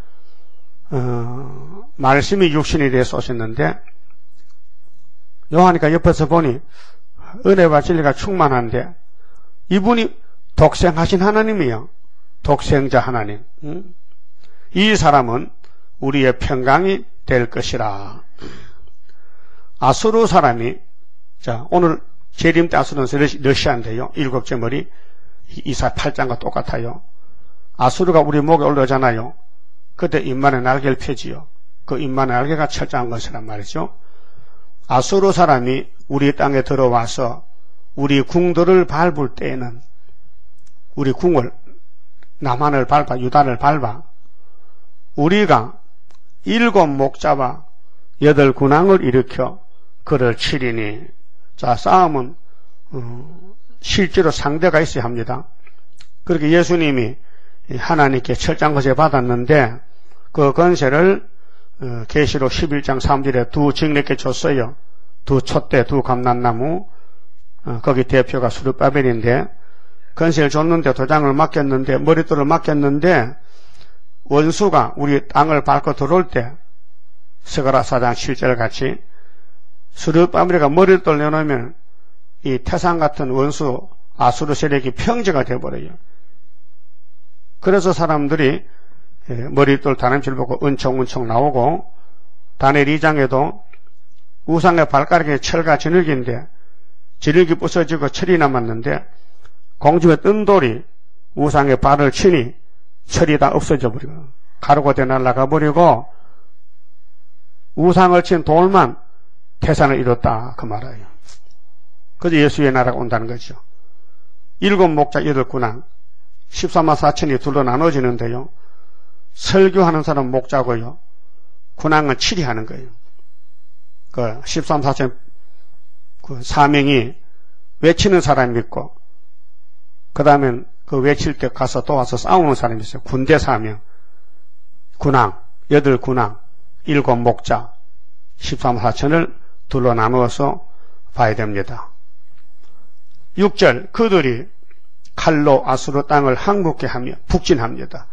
말씀이 육신이 돼서 오셨는데 요한이가 옆에서 보니 은혜와 진리가 충만한데 이분이 독생하신 하나님이요. 독생자 하나님. 이 사람은 우리의 평강이 될 것이라. 아수르 사람이, 자, 오늘 재림 때 아수르는 러시아인데요. 7째 머리. 이사 8장과 똑같아요. 아수르가 우리 목에 올라오잖아요. 그때 인만의 날개를 펴지요. 그 인만의 날개가 철저한 것이란 말이죠. 아수르 사람이 우리 땅에 들어와서 우리 궁들을 밟을 때에는 우리 궁을 남한을 밟아 유다를 밟아 우리가 7 목자와 8 군왕을 일으켜 그를 치리니. 자, 싸움은 실제로 상대가 있어야 합니다. 그렇게 예수님이 하나님께 철장 권세 받았는데 그 권세를 계시록 11장 3절에 두 증례께 줬어요. 두 촛대, 두 감람나무. 거기 대표가 수르바벨인데 권세를 줬는데 도장을 맡겼는데 머릿돌을 맡겼는데 원수가 우리 땅을 밟고 들어올 때 스가랴 4장 7절 같이 수르바벨이가 머릿돌 내놓으면 이 태산 같은 원수 아수르 세력이 평지가 되어버려요. 그래서 사람들이 머릿돌 다림질 보고 은총은총 나오고 다니엘 2장에도 우상의 발가락에 철과 진흙인데 진흙이 부서지고 철이 남았는데 공중에 뜬 돌이 우상의 발을 치니 철이 다 없어져 버리고 가루가 돼 날아가 버리고 우상을 친 돌만 태산을 이뤘다 그 말이에요. 그래서 예수의 나라가 온다는 거죠. 7 목자 8 군왕 14만 4천이 둘로 나눠지는데요. 설교하는 사람 목자고요. 군왕은 치리하는 거예요. 그 13만 4천 그 사명이 외치는 사람이 있고 그 다음엔 그 외칠 때 가서 도와서 싸우는 사람이 있어요. 군대 사명 군왕 8 군왕 7 목자 13만 4천을 둘로 나누어서 봐야 됩니다. 6절 그들이 칼로 아수르 땅을 항복케 하며 북진합니다.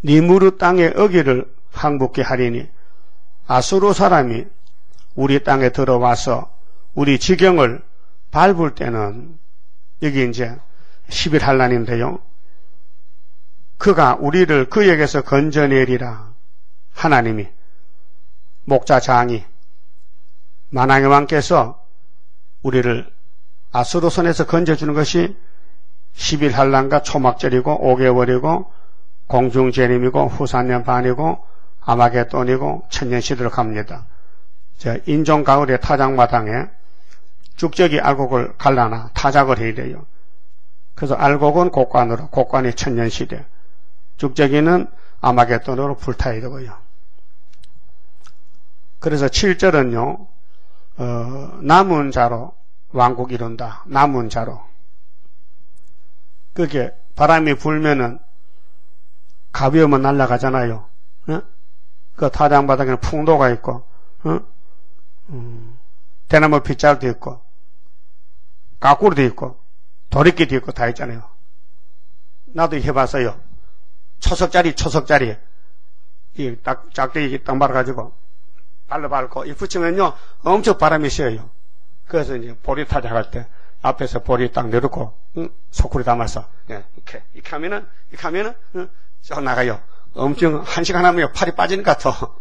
니무르 땅의 어기를 항복케 하리니 아수르 사람이 우리 땅에 들어와서 우리 지경을 밟을 때는 여기 이제 11한란인데요. 그가 우리를 그에게서 건져내리라. 하나님이 목자장이 만왕의 왕께서 우리를 아수르 손에서 건져주는 것이 11한란과 초막절이고 5개월이고 공중재림이고 후산년 반이고 아마겟돈이고 천년시대로 갑니다. 인종가을의 타작마당에 쭉저기 알곡을 갈라놔 타작을 해야 돼요. 그래서 알곡은 곡관으로, 곡관이 천년시대, 쭉저기는 아마겟돈으로 불타야 되고요. 그래서 7절은요 남은 자로 왕국 이룬다. 남은 자로. 그게 바람이 불면은 가벼우면 날아가잖아요. 그 타작마당에는 풍도가 있고 대나무 빗자루도 있고 가꾸리도 있고 도리끼도 있고 다 있잖아요. 나도 해봤어요. 초석짜리 이 짝대기 딱 말아가지고 발로 밟고 이 붙이면요 엄청 바람이 쐬요. 그래서 이제 보리 타작할 때 앞에서 보리 딱 내놓고 소쿠리 담아서 이렇게 하면은 쭉 나가요. 엄청 1시간 하면 팔이 빠지는 것 같아.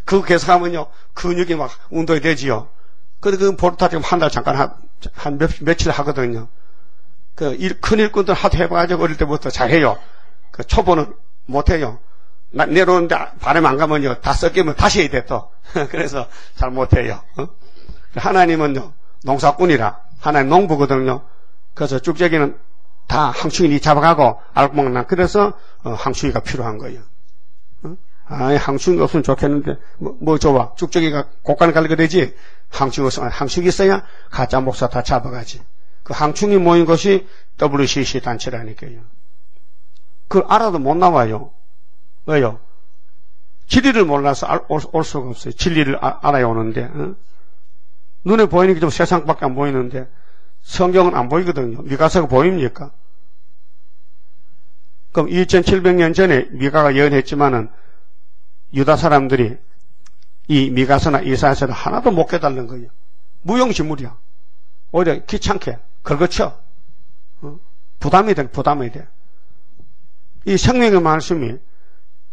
그거 계속하면요 근육이 막 운동이 되지요. 근데 그 보리 타작 한 달 잠깐 한 며칠 하거든요. 그 큰 일꾼들 하도 해봐가지고 어릴 때부터 잘해요. 그 초보는 못해요. 내려오는데 바람 안 가면요 다 섞이면 다시 해야 돼 또. 그래서 잘 못해요. 하나님은요 농사꾼이라 하나님 농부거든요. 그래서 쭉저기는 다 항충이 잡아가고 알구멍 그래서 항충이가 필요한 거예요. 항충이 없으면 좋겠는데 뭐 좋아. 쭉저기가 곡간을 갈게 되지. 항충이 있어야 가짜 목사 다 잡아가지. 그 항충이 모인 것이 WCC 단체라니까요. 그걸 알아도 못 나와요. 왜요? 진리를 몰라서 올 수가 없어요. 진리를 알아야 오는데. 눈에 보이는 게 좀 세상밖에 안 보이는데 성경은 안 보이거든요. 미가서가 보입니까? 그럼 2700년 전에 미가가 예언했지만은 유다 사람들이 이 미가서나 이사야서를 하나도 못 깨달는 거예요. 무용지물이야. 오히려 귀찮게 긁어쳐. 부담이 돼. 이 생명의 말씀이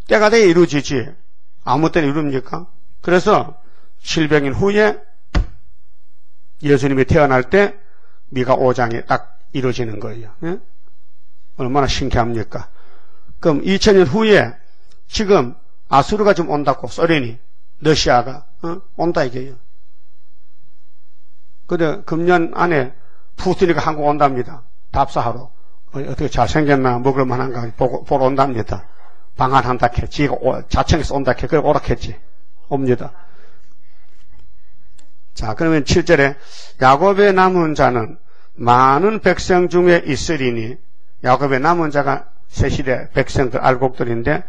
때가 돼야 이루어지지 아무 때나 이룹니까? 그래서 700년 후에 예수님이 태어날 때 미가 5장이 딱 이루어지는 거예요. 예? 얼마나 신기합니까? 그럼 2000년 후에 지금 아수르가 좀 온다고 소련이 러시아가 온다 이게요. 근데 금년 안에 푸틴이가 한국 온답니다. 답사하러. 어떻게 잘생겼나 먹을 만한가 보러 온답니다. 방한한다 캐. 지가 자청에서 온다 캐. 그래 오라 캐지. 옵니다. 자, 그러면 7절에 야곱의 남은 자는 많은 백성 중에 있으리니, 야곱의 남은 자가 세시대 백성들 알곡들인데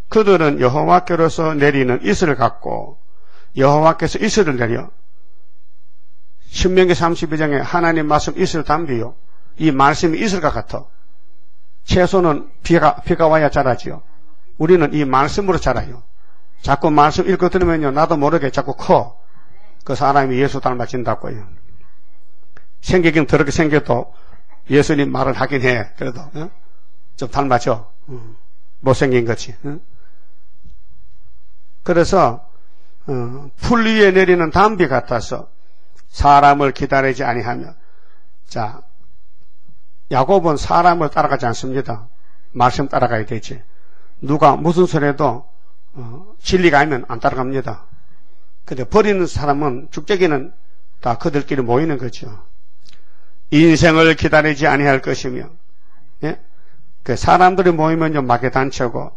그들은 여호와께로서 내리는 이슬을 갖고 여호와께서 이슬을 내려 신명기 32장에 하나님 말씀 이슬 담비요. 이 말씀이 이슬과 같아. 채소는 비가 와야 자라지요. 우리는 이 말씀으로 자라요. 자꾸 말씀 읽고 들으면요, 나도 모르게 자꾸 커. 그 사람이 예수 닮아진다고요. 생기긴 더럽게 생겨도 예수님 말을 하긴 해. 그래도 좀 닮아져. 못생긴 거지. 그래서 풀 위에 내리는 담비 같아서 사람을 기다리지 아니하며. 자, 야곱은 사람을 따라가지 않습니다. 말씀 따라가야 되지. 누가 무슨 소리 해도 진리가 아니면 안 따라갑니다. 근데 버리는 사람은 죽재기는 다 그들끼리 모이는 거죠. 인생을 기다리지 아니할 것이며, 예? 그 사람들이 모이면 마개단체고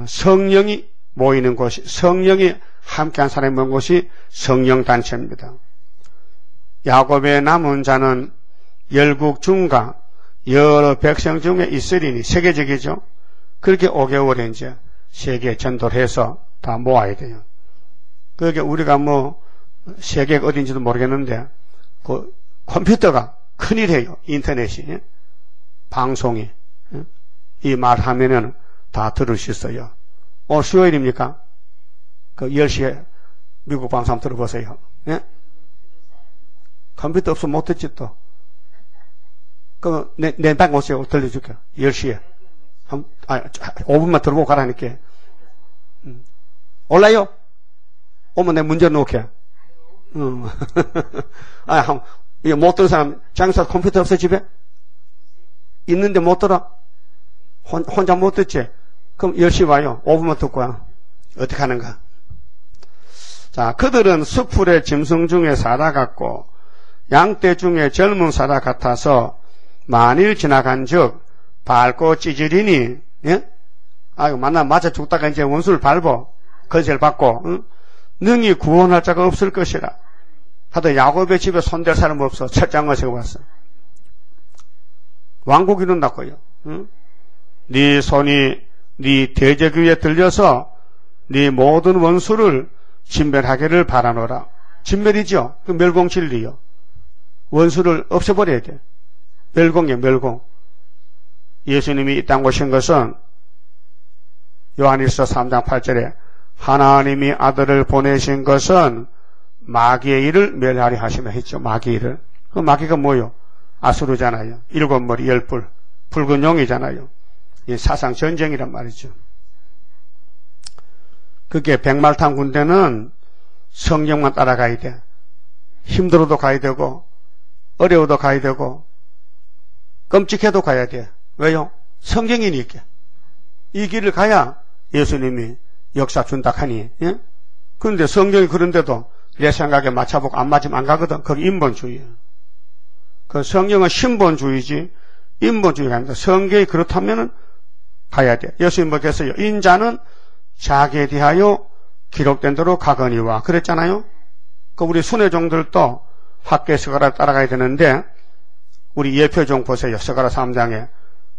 성령이 모이는 곳이, 성령이 함께한 사람이 모인 곳이 성령단체입니다. 야곱의 남은 자는 열국 중가 여러 백성 중에 있으리니, 세계적이죠. 그렇게 5개월에 이제 세계 전도를 해서 다 모아야 돼요. 그게 우리가 뭐 세계가 어딘지도 모르겠는데 그 컴퓨터가 큰일이에요. 인터넷이, 방송이. 이 말하면은 다 들을 수 있어요. 오늘 수요일입니까? 그 10시에 미국 방송 한번 들어보세요. 예? 컴퓨터 없으면 못 듣지 또. 그 내 방 오세요. 들려줄게요. 10시에. 5분만 들어보고 가라니까. 올라요? 오면 내 문제 놓게. 이거 못 들은 사람, 장사 컴퓨터 없어, 집에? 있는데 못 들어? 혼자 못 듣지? 그럼 10시 와요. 5분만 듣고 와. 어떻게 하는가? 자, 그들은 수풀의 짐승 중에 살아갔고, 양떼 중에 젊은 사라 같아서, 만일 지나간 즉, 밟고 찌질이니, 예? 아이고, 맞아 죽다가 이제 원수를 밟어. 거절 받고, 응? 능히 구원할 자가 없을 것이라. 하도 야곱의 집에 손댈 사람 없어. 철장을 세고 왔어. 왕국이 일어났고요. 응? 네 손이 네 대적 위에 들려서 네 모든 원수를 진멸하기를 바라노라. 진멸이죠. 그 멸공 진리요. 원수를 없애버려야 돼. 멸공이에요. 멸공. 예수님이 이 땅 오신 것은 요한일서 3장 8절에 하나님이 아들을 보내신 것은 마귀의 일을 멸하려 하시며 했죠. 마귀의 일을. 그 마귀가 뭐요? 아수르잖아요. 7머리 10뿔. 붉은 용이잖아요. 이 사상 전쟁이란 말이죠. 그게 백말탄 군대는 성령만 따라가야 돼. 힘들어도 가야 되고 어려워도 가야 되고 끔찍해도 가야 돼. 왜요? 성경이니까. 이 길을 가야 예수님이 역사 준다 하니. 예? 그런데 성경이 그런데도 내 생각에 맞춰보고 안 맞으면 안 가거든. 그게 인본주의예요. 그 성경은 신본주의지 인본주의가 아닙니다. 성경이 그렇다면은 가야 돼. 예수님 뭐겠어요? 인자는 자기에 대하여 기록된 대로 가거니와 그랬잖아요. 그 우리 순회종들도 학계 서가라 따라가야 되는데 우리 예표종 보세요. 서가라 3장에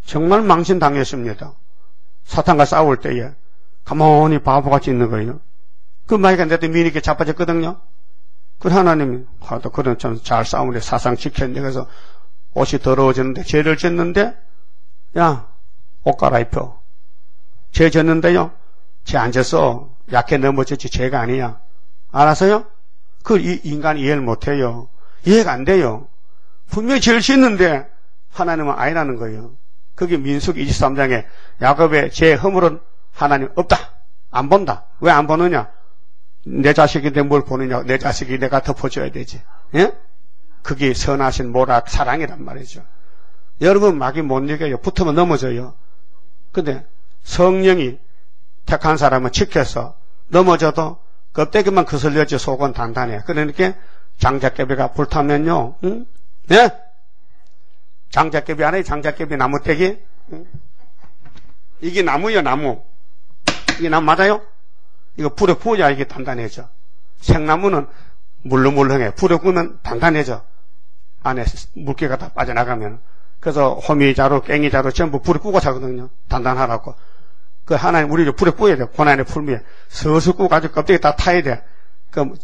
정말 망신당했습니다. 사탄과 싸울 때에 가만히 바보같이 있는 거예요. 그 마귀가 내도 미니게 자빠졌거든요. 그래 하나님이 하도 그런 좀 잘 싸우는데 사상 지켰는데 그래서 옷이 더러워졌는데 죄를 짓는데 야 옷 갈아입혀. 죄 졌는데요. 죄 안 졌어. 약해 넘어졌지 죄가 아니야. 알아서요? 그걸 이 인간이 이해를 못해요. 이해가 안 돼요. 분명히 죄를 짓는데 하나님은 아니라는 거예요. 그게 민수기 23장에 야곱의 죄 허물은 하나님 없다. 안 본다. 왜 안 보느냐? 내 자식인데 뭘 보느냐? 내 자식이 내가 덮어줘야 되지. 예? 그게 선하신 모락 사랑이란 말이죠. 여러분 마귀 못 이겨요. 붙으면 넘어져요. 근데 성령이 택한 사람은 지켜서 넘어져도 껍데기만 거슬려지 속은 단단해. 그러니까 장작개비가 불타면요. 응? 예? 장작개비 안에 장작개비 나무떼기? 응? 이게 나무예요, 나무. 이게 나무 맞아요? 이거 불에 구워야 이게 단단해져. 생나무는 물렁물렁해. 불에 구우면 단단해져. 안에 물기가 다 빠져나가면. 그래서 호미자루, 깽이자루 전부 불에 구워 자거든요. 단단하라고. 그 하나님 우리를 불에 구워야 돼. 고난의 풀미에. 서서 구워가지고 껍데기 다 타야 돼. 그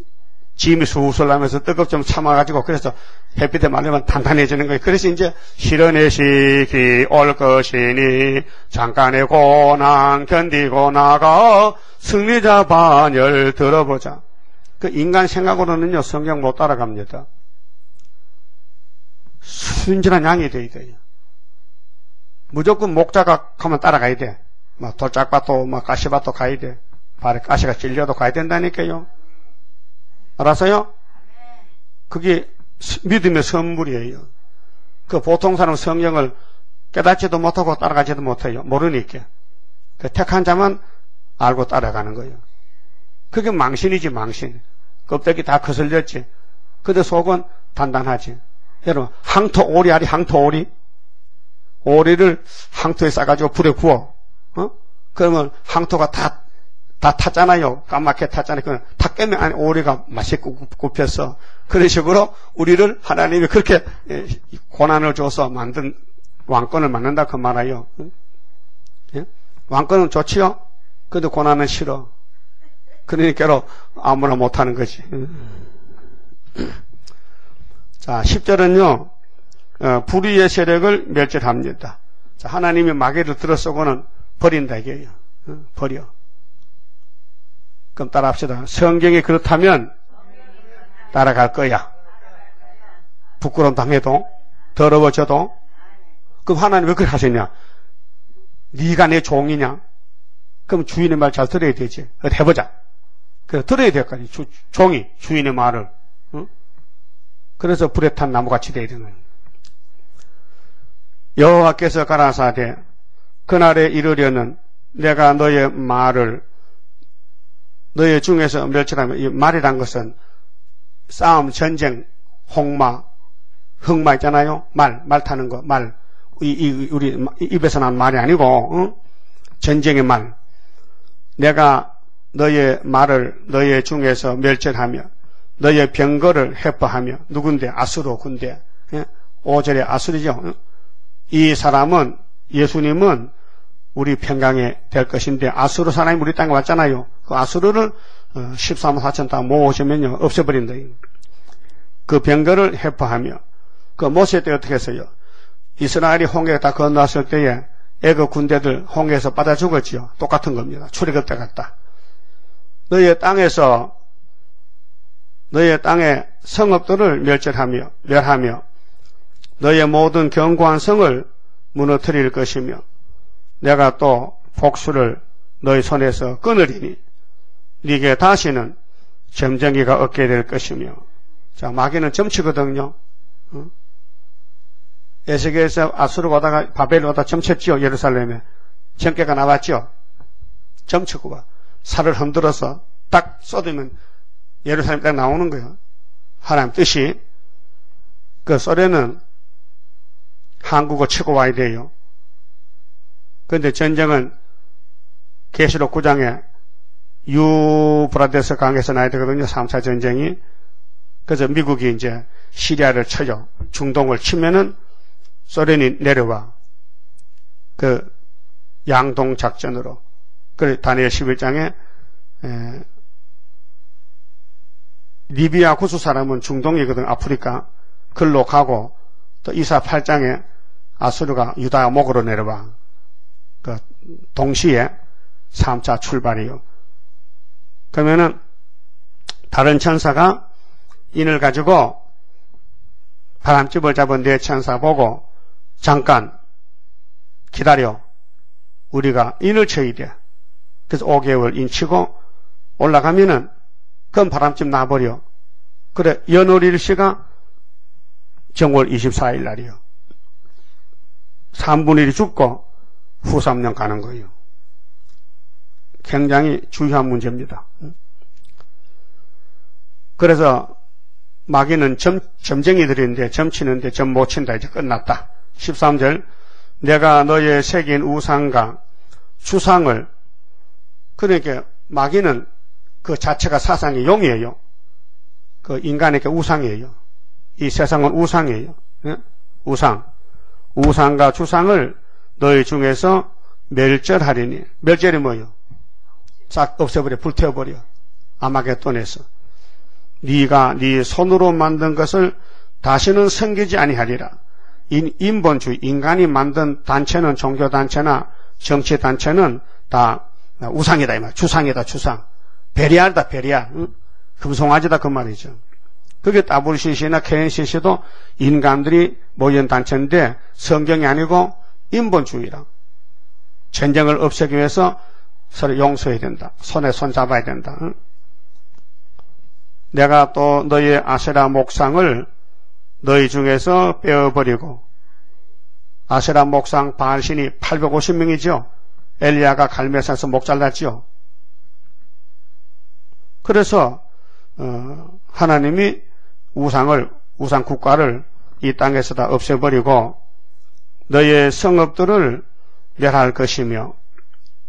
짐이 술술 나면서 뜨겁 좀 참아가지고 그래서 햇빛에 말리면 단단해지는 거예요. 그래서 이제 실현의 시기 올 것이니 잠깐의 고난 견디고 나가 승리자 반열 들어보자. 그 인간 생각으로는요 성경 못 따라갑니다. 순진한 양이 돼야 돼요. 무조건 목자가 가면 따라가야 돼. 막 돌짝밭도 막 가시밭도 가야 돼. 발에 가시가 찔려도 가야 된다니까요. 알았어요? 그게 믿음의 선물이에요. 그 보통 사람은 성경을 깨닫지도 못하고 따라가지도 못해요. 모르니까. 그 택한 자만 알고 따라가는 거예요. 그게 망신이지 망신. 껍데기 다 거슬렸지. 근데 속은 단단하지. 여러분 항토 오리 알이 항토 오리? 오리를 항토에 싸가지고 불에 구워. 그러면 항토가 다 탔잖아요. 까맣게 탔잖아요. 다 깨면 안에 오리가 맛있게 굽혀서 그런 식으로 우리를 하나님이 그렇게 고난을 줘서 만든 왕권을 만든다 그 말이에요. 예? 왕권은 좋지요. 근데 고난은 싫어. 그러니까 아무나 못하는 거지. 자 10절은요. 불의의 세력을 멸절합니다. 자, 하나님이 마귀를 들어서고는 버린다 이게요. 버려. 그럼 따라합시다. 성경이 그렇다면 따라갈 거야. 부끄러움 당해도 더러워져도. 그럼 하나님 왜 그렇게 하시냐? 네가 내 종이냐? 그럼 주인의 말 잘 들어야 되지. 해보자. 그래 들어야 될 거 아니야. 종이 주인의 말을. 응? 그래서 불에 탄 나무같이 돼야 되는 거예요. 여호와께서 가라사대 그날에 이르려는 내가 너의 말을 너의 중에서 멸절하면 이 말이란 것은 싸움, 전쟁, 홍마, 흑마 있잖아요. 말 타는 거, 말. 우리 입에서 난 말이 아니고, 응? 전쟁의 말. 내가 너의 말을 너의 중에서 멸절하며 너의 병거를 해퍼하며 누군데? 아수르 군대. 5절에 아수르죠. 응? 이 사람은 예수님은 우리 평강에 될 것인데 아수르 사람이 우리 땅에 왔잖아요. 그 아수르를 13만 4천 다 모으시면요 없애버린다. 그 병거를 해포하며 그 모세 때 어떻게 했어요? 이스라엘이 홍해에 다 건너왔을 때에 애굽 군대들 홍해에서 빠져 죽었지요. 똑같은 겁니다. 출애굽 때 같다. 너의 땅의 성읍들을 멸하며 너의 모든 견고한 성을 무너뜨릴 것이며 내가 또 복수를 너희 손에서 끊으리니 네게 다시는 점쟁이가 얻게 될 것이며. 자, 마귀는 점치거든요. 에스겔에서 아수르가 오다가 바벨로 오다가 점쳤지요. 예루살렘에 정계가 나왔지요. 점치고 와 살을 흔들어서 딱 쏟으면 예루살렘 딱 나오는 거예요. 하나님 뜻이. 그 소련은 한국을 치고 와야 돼요. 그런데 전쟁은 계시록 9장에 유브라데스 강에서 나야 되거든요. 3차 전쟁이. 그래서 미국이 이제 시리아를 쳐요. 중동을 치면은 소련이 내려와. 그 양동 작전으로 그래 다니엘 11장에 리비아 구스 사람은 중동이거든. 아프리카. 글로 가고 또 이사 8장에 아수르가 유다 목으로 내려와. 그 동시에 3차 출발이요. 그러면은 다른 천사가 인을 가지고 바람집을 잡은 네 천사 보고 잠깐 기다려. 우리가 인을 쳐야 돼. 그래서 5개월 인 치고 올라가면은 그건 바람집 놔버려. 그래 연월일시가 정월 24일 날이요. 3분의 1이 죽고 후 3년 가는 거예요. 굉장히 중요한 문제입니다. 그래서 마귀는 점쟁이들인데 점 치는데 점 못 친다. 이제 끝났다. 13절 내가 너의 새긴 우상과 주상을 그러니까 마귀는 그 자체가 사상의 용이에요. 그 인간에게 우상이에요. 이 세상은 우상이에요. 예? 우상과 주상을 너희 중에서 멸절하리니. 멸절이 뭐예요? 싹 없애버려. 불태워버려. 아마겟돈에서. 네가 네 손으로 만든 것을 다시는 섬기지 아니하리라. 인본주의, 인간이 만든 단체는 종교단체나 정치단체는 다 우상이다. 이 말. 주상이다. 주상. 베리알이다. 베리알. 응? 금송아지다. 그 말이죠. 그게 WCC나 KNCC도 인간들이 모인 단체인데 성경이 아니고 인본주의라. 전쟁을 없애기 위해서 서로 용서해야 된다. 손에 손 잡아야 된다. 응? 내가 또 너의 아세라 목상을 너희 중에서 빼어버리고 아세라 목상 바알신이 850명이죠. 엘리야가 갈멜산에서 목 잘랐죠. 그래서 하나님이 우상 국가를 이 땅에서 다 없애버리고 너의 성읍들을 멸할 것이며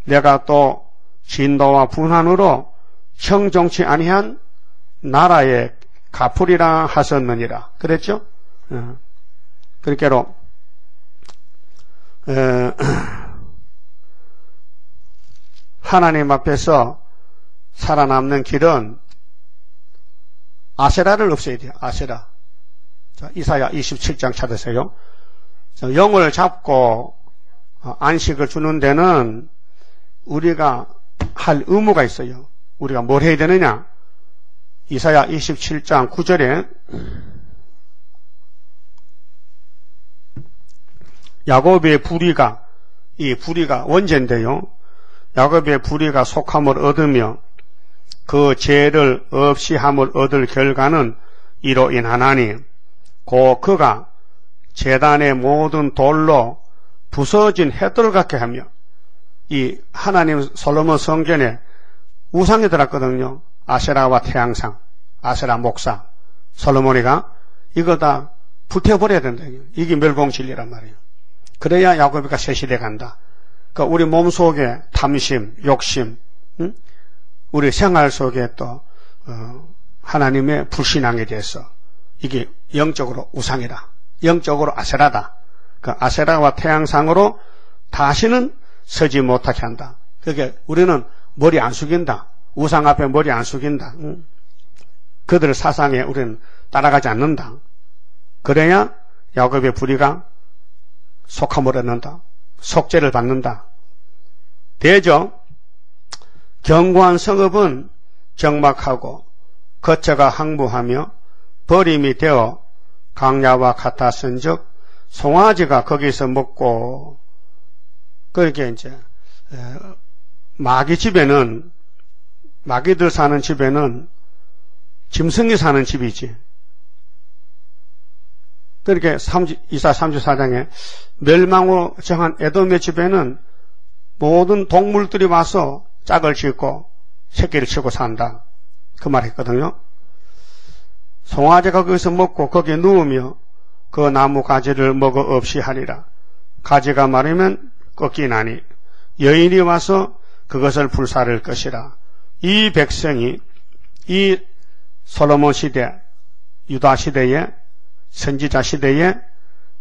내가 또 진노와 분한으로 청정치 아니한 나라에 갚으리라 하셨느니라. 그랬죠? 그렇게로 하나님 앞에서 살아남는 길은 아세라를 없애야 돼요. 아세라. 자, 이사야 27장 찾으세요. 자, 영을 잡고 안식을 주는 데는 우리가 할 의무가 있어요. 우리가 뭘 해야 되느냐? 이사야 27장 9절에 야곱의 불의가, 이 불의가 원죄인데요. 야곱의 불의가 속함을 얻으며 그 죄를 없이 함을 얻을 결과는 이로 인하나니 곧 그가 제단의 모든 돌로 부서진 해뜰 같게 하며 이 하나님 솔로몬 성전에 우상이 들었거든요. 아세라와 태양상, 아세라 목상, 솔로몬이가 이거 다 불태워버려야 된다. 이게 멸공진리란 말이에요. 그래야 야곱이가 새 시대 간다. 그러니까 우리 몸 속에 탐심, 욕심, 우리 생활 속에 또 하나님의 불신앙에 대해서 이게 영적으로 우상이다. 영적으로 아세라다. 그 아세라와 태양상으로 다시는 서지 못하게 한다. 그러니까 우리는 머리 안 숙인다. 우상 앞에 머리 안 숙인다. 그들의 사상에 우리는 따라가지 않는다. 그래야 야곱의 불의가 속함을 얻는다. 속죄를 받는다. 대저 견고한 성읍은 적막하고 거처가 항무하며 버림이 되어 강야와 같았은즉 송아지가 거기서 먹고 그렇게 이제 마귀 집에는 마귀들 사는 집에는 짐승이 사는 집이지. 그렇게 이사 34장에 멸망으로 정한 에돔의 집에는 모든 동물들이 와서 짝을 짓고 새끼를 치고 산다. 그 말 했거든요. 송아지가 거기서 먹고 거기에 누우며 그 나무 가지를 먹어 없이 하리라. 가지가 마르면 꺾이나니 여인이 와서 그것을 불사를 것이라. 이 백성이 이 솔로몬 시대, 유다 시대에 선지자 시대에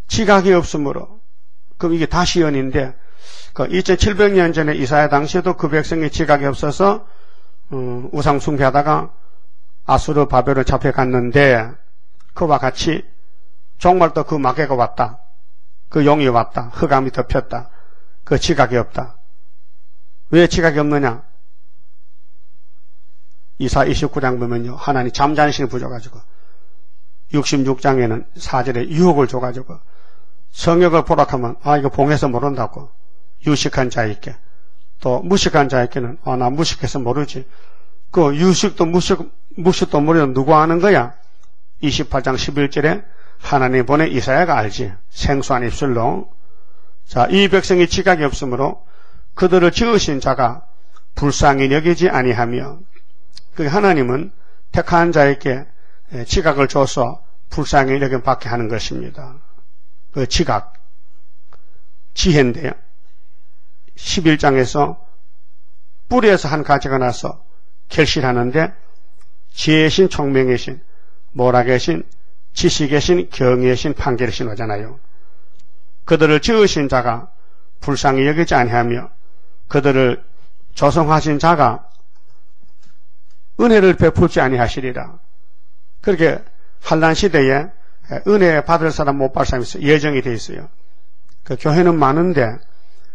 지각이 없으므로 그럼 이게 다 시연인데 그 2700년 전에 이사야 당시에도 그 백성이 지각이 없어서 우상 숭배하다가 아수르 바벨론 잡혀갔는데 그와 같이 정말 또 그 마귀가 왔다. 그 용이 왔다. 흑암이 덮였다. 그 지각이 없다. 왜 지각이 없느냐? 이사 29장 보면요. 하나님 잠잠신을 부줘가지고 66장에는 4절에 유혹을 줘가지고 성역을 보락하면 이거 봉해서 모른다고 유식한 자에게 또 무식한 자에게는 나 무식해서 모르지. 그 유식도 무식도 모르는 누구 아는 거야? 28장 11절에 하나님 보내 이사야가 알지. 생수한 입술로. 자, 이 백성이 지각이 없으므로 그들을 지으신 자가 불쌍히 여기지 아니하며 그 하나님은 택한 자에게 지각을 줘서 불쌍히 여김 받게 하는 것입니다. 그 지각, 지혜인데요. 11장에서 뿌리에서 한 가지가 나서 결실하는데 지혜의 신, 총명의 신, 모락의 신, 지식의 신, 경의의 신, 판결의 신 오잖아요. 그들을 지으신 자가 불쌍히 여기지 아니하며 그들을 조성하신 자가 은혜를 베풀지 아니하시리라. 그렇게 환난 시대에 은혜 받을 사람 못 받을 사람이 있어요. 예정이 되어 있어요. 그 교회는 많은데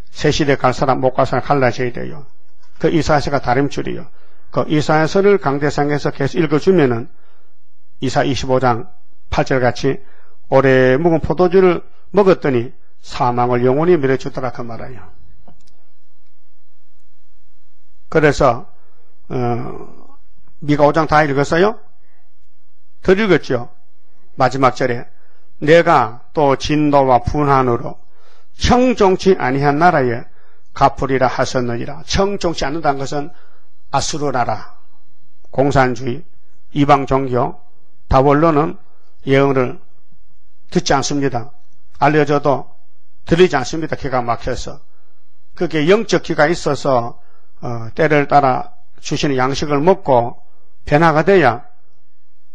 새 시대 갈 사람 못 갈 사람 갈라져야 돼요. 그 이사야서가 다림줄이요. 그 이사야서를 강대상에서 계속 읽어주면은 이사 25장 8절 같이 오래 묵은 포도주를 먹었더니 사망을 영원히 밀어주더라 그 말이에요. 그래서 미가 5장 다 읽었어요? 더 읽었죠? 마지막 절에 내가 또 진노와 분한으로 청종치 아니한 나라에 갚으리라 하셨느니라. 청종치 않는다는 것은 아수르 나라, 공산주의, 이방 종교, 다원론은 예언을 듣지 않습니다. 알려줘도 들리지 않습니다. 기가 막혀서. 그게 영적 기가 있어서 때를 따라 주시는 양식을 먹고 변화가 돼야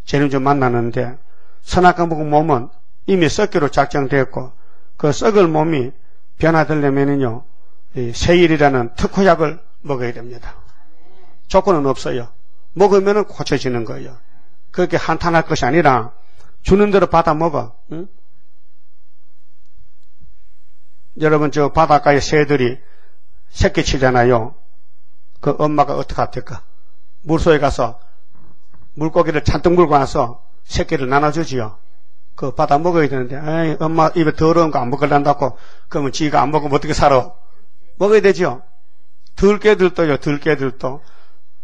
죄는 좀 만나는데 선악과 먹은 몸은 이미 썩기로 작정되었고 그 썩을 몸이 변화되려면은요 세일이라는 특효약을 먹어야 됩니다. 조건은 없어요. 먹으면은 고쳐지는 거예요. 그렇게 한탄할 것이 아니라 주는 대로 받아 먹어. 응? 여러분 저 바닷가에 새들이 새끼 치잖아요. 그 엄마가 어떻게 할까? 물소에 가서 물고기를 잔뜩 물고 와서 새끼를 나눠주지요. 그 받아 먹어야 되는데 에이, 엄마 입에 더러운 거 안 먹으란다고 그러면 지가 안 먹으면 어떻게 살아? 먹어야 되죠. 들깨들도요. 들깨들도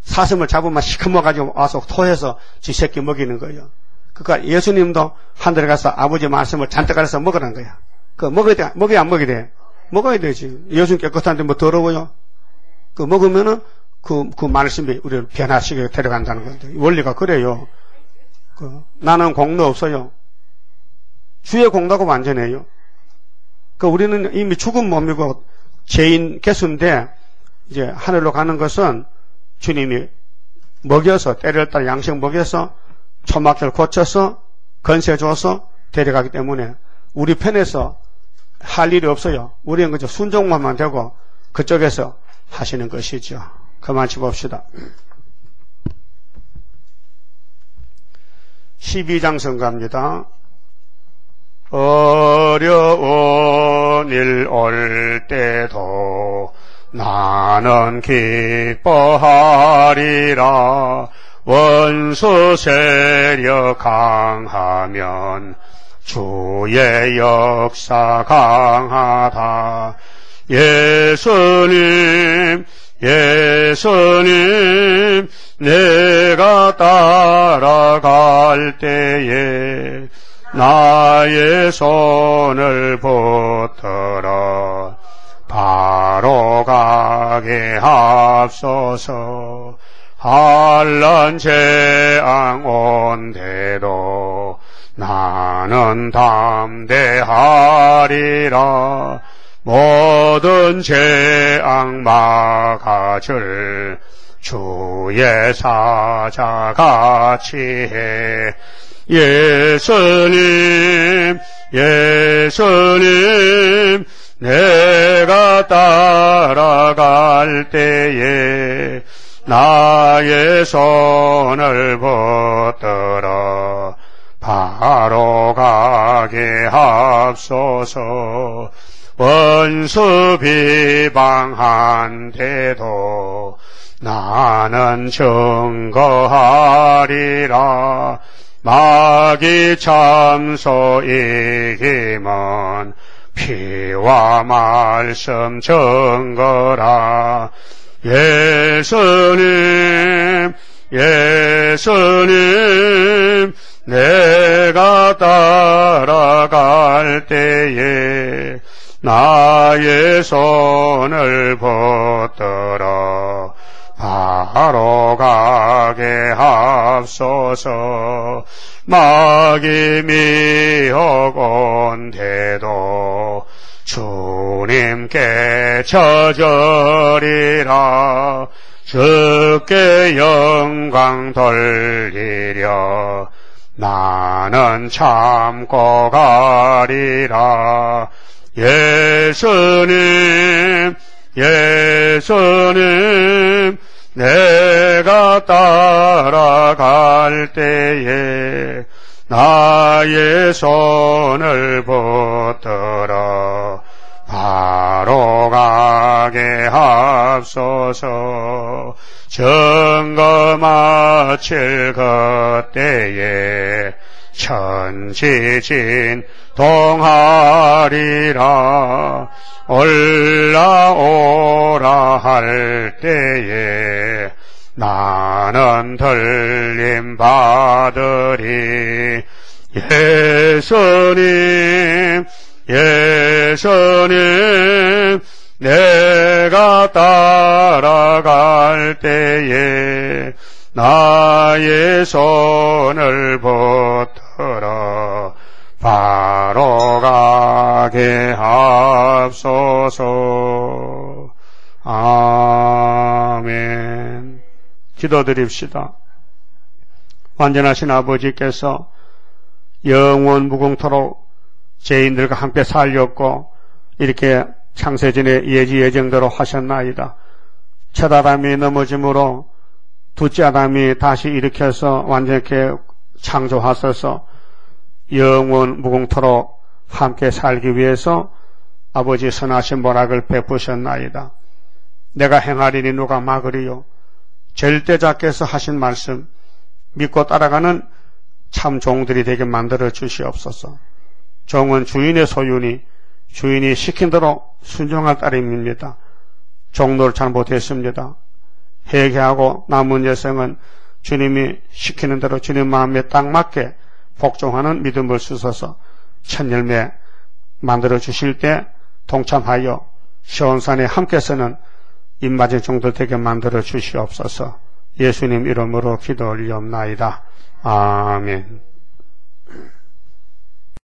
사슴을 잡으면 시커머가지고 와서 토해서 지 새끼 먹이는 거예요. 그러니까 예수님도 하늘에 가서 아버지 말씀을 잔뜩 가려서 먹으라는 거야. 그 먹어야 돼? 먹어야 안 먹어야 돼? 먹어야 되지. 예수님 깨끗한데 뭐 더러워요? 그 먹으면은 그 말씀이 우리를 변화시켜 데려간다는 건데 원리가 그래요. 나는 공로 없어요. 주의 공로가 완전해요. 우리는 이미 죽은 몸이고 죄인 개수인데 이제 하늘로 가는 것은 주님이 먹여서 때를 따라 양식 먹여서 초막절 고쳐서 건세 줘서 데려가기 때문에 우리 편에서 할 일이 없어요. 우리는 그저 순종만 되고 그쪽에서 하시는 것이죠. 그만 짚읍시다. 12장 선가입니다. 어려운 일 올 때도 나는 기뻐하리라. 원수 세력 강하면 주의 역사 강하다. 예수님 내가 따라갈 때에 나의 손을 붙들어 바로 가게 하소서. 환난 재앙 온데도 나는 담대하리라. 모든 재앙 막아줄 주의 사자같이 해. 예수님 내가 따라갈 때에 나의 손을 붙들어 바로 가게 하옵소서. 원수 비방한데도 나는 증거하리라. 마귀 참소 이김은 피와 말씀 증거라. 예수님 예수님 내가 따라갈 때에 나의 손을 붙들어 바로 가게 하옵소서. 마귀 미혹 온데도 주님께 처절이라. 주께 영광 돌리려 나는 참고 가리라. 예수님 예수님 내가 따라갈 때에 나의 손을 붙들어 바로 가게 하옵소서. 증거 마칠 그때에 천지진 동하리라. 올라오라 할 때에 나는 들림 받으리. 예수님 예수님 내가 따라갈 때에 나의 손을 붙들어 바로 가게 하옵소서. 아멘. 기도드립시다. 완전하신 아버지께서 영원 무궁토록 죄인들과 함께 살렸고 이렇게 창세전에 예지예정대로 하셨나이다. 첫 아담이 넘어짐으로 둘째 아담이 다시 일으켜서 완전하게 창조하셔서 영원 무궁토록 함께 살기 위해서 아버지 선하신 보락을 베푸셨나이다. 내가 행하리니 누가 막으리요. 절대자께서 하신 말씀 믿고 따라가는 참 종들이 되게 만들어 주시옵소서. 종은 주인의 소유니 주인이 시킨 대로 순종할 따름입니다. 종로를 잘못했습니다. 회개하고 남은 여성은 주님이 시키는 대로 주님 마음에 딱 맞게 복종하는 믿음을 주셔서 첫 열매 만들어 주실 때 동참하여 시온산에 함께 서는 입맞은 종들 되게 만들어 주시옵소서. 예수님 이름으로 기도 올리옵나이다. 아멘.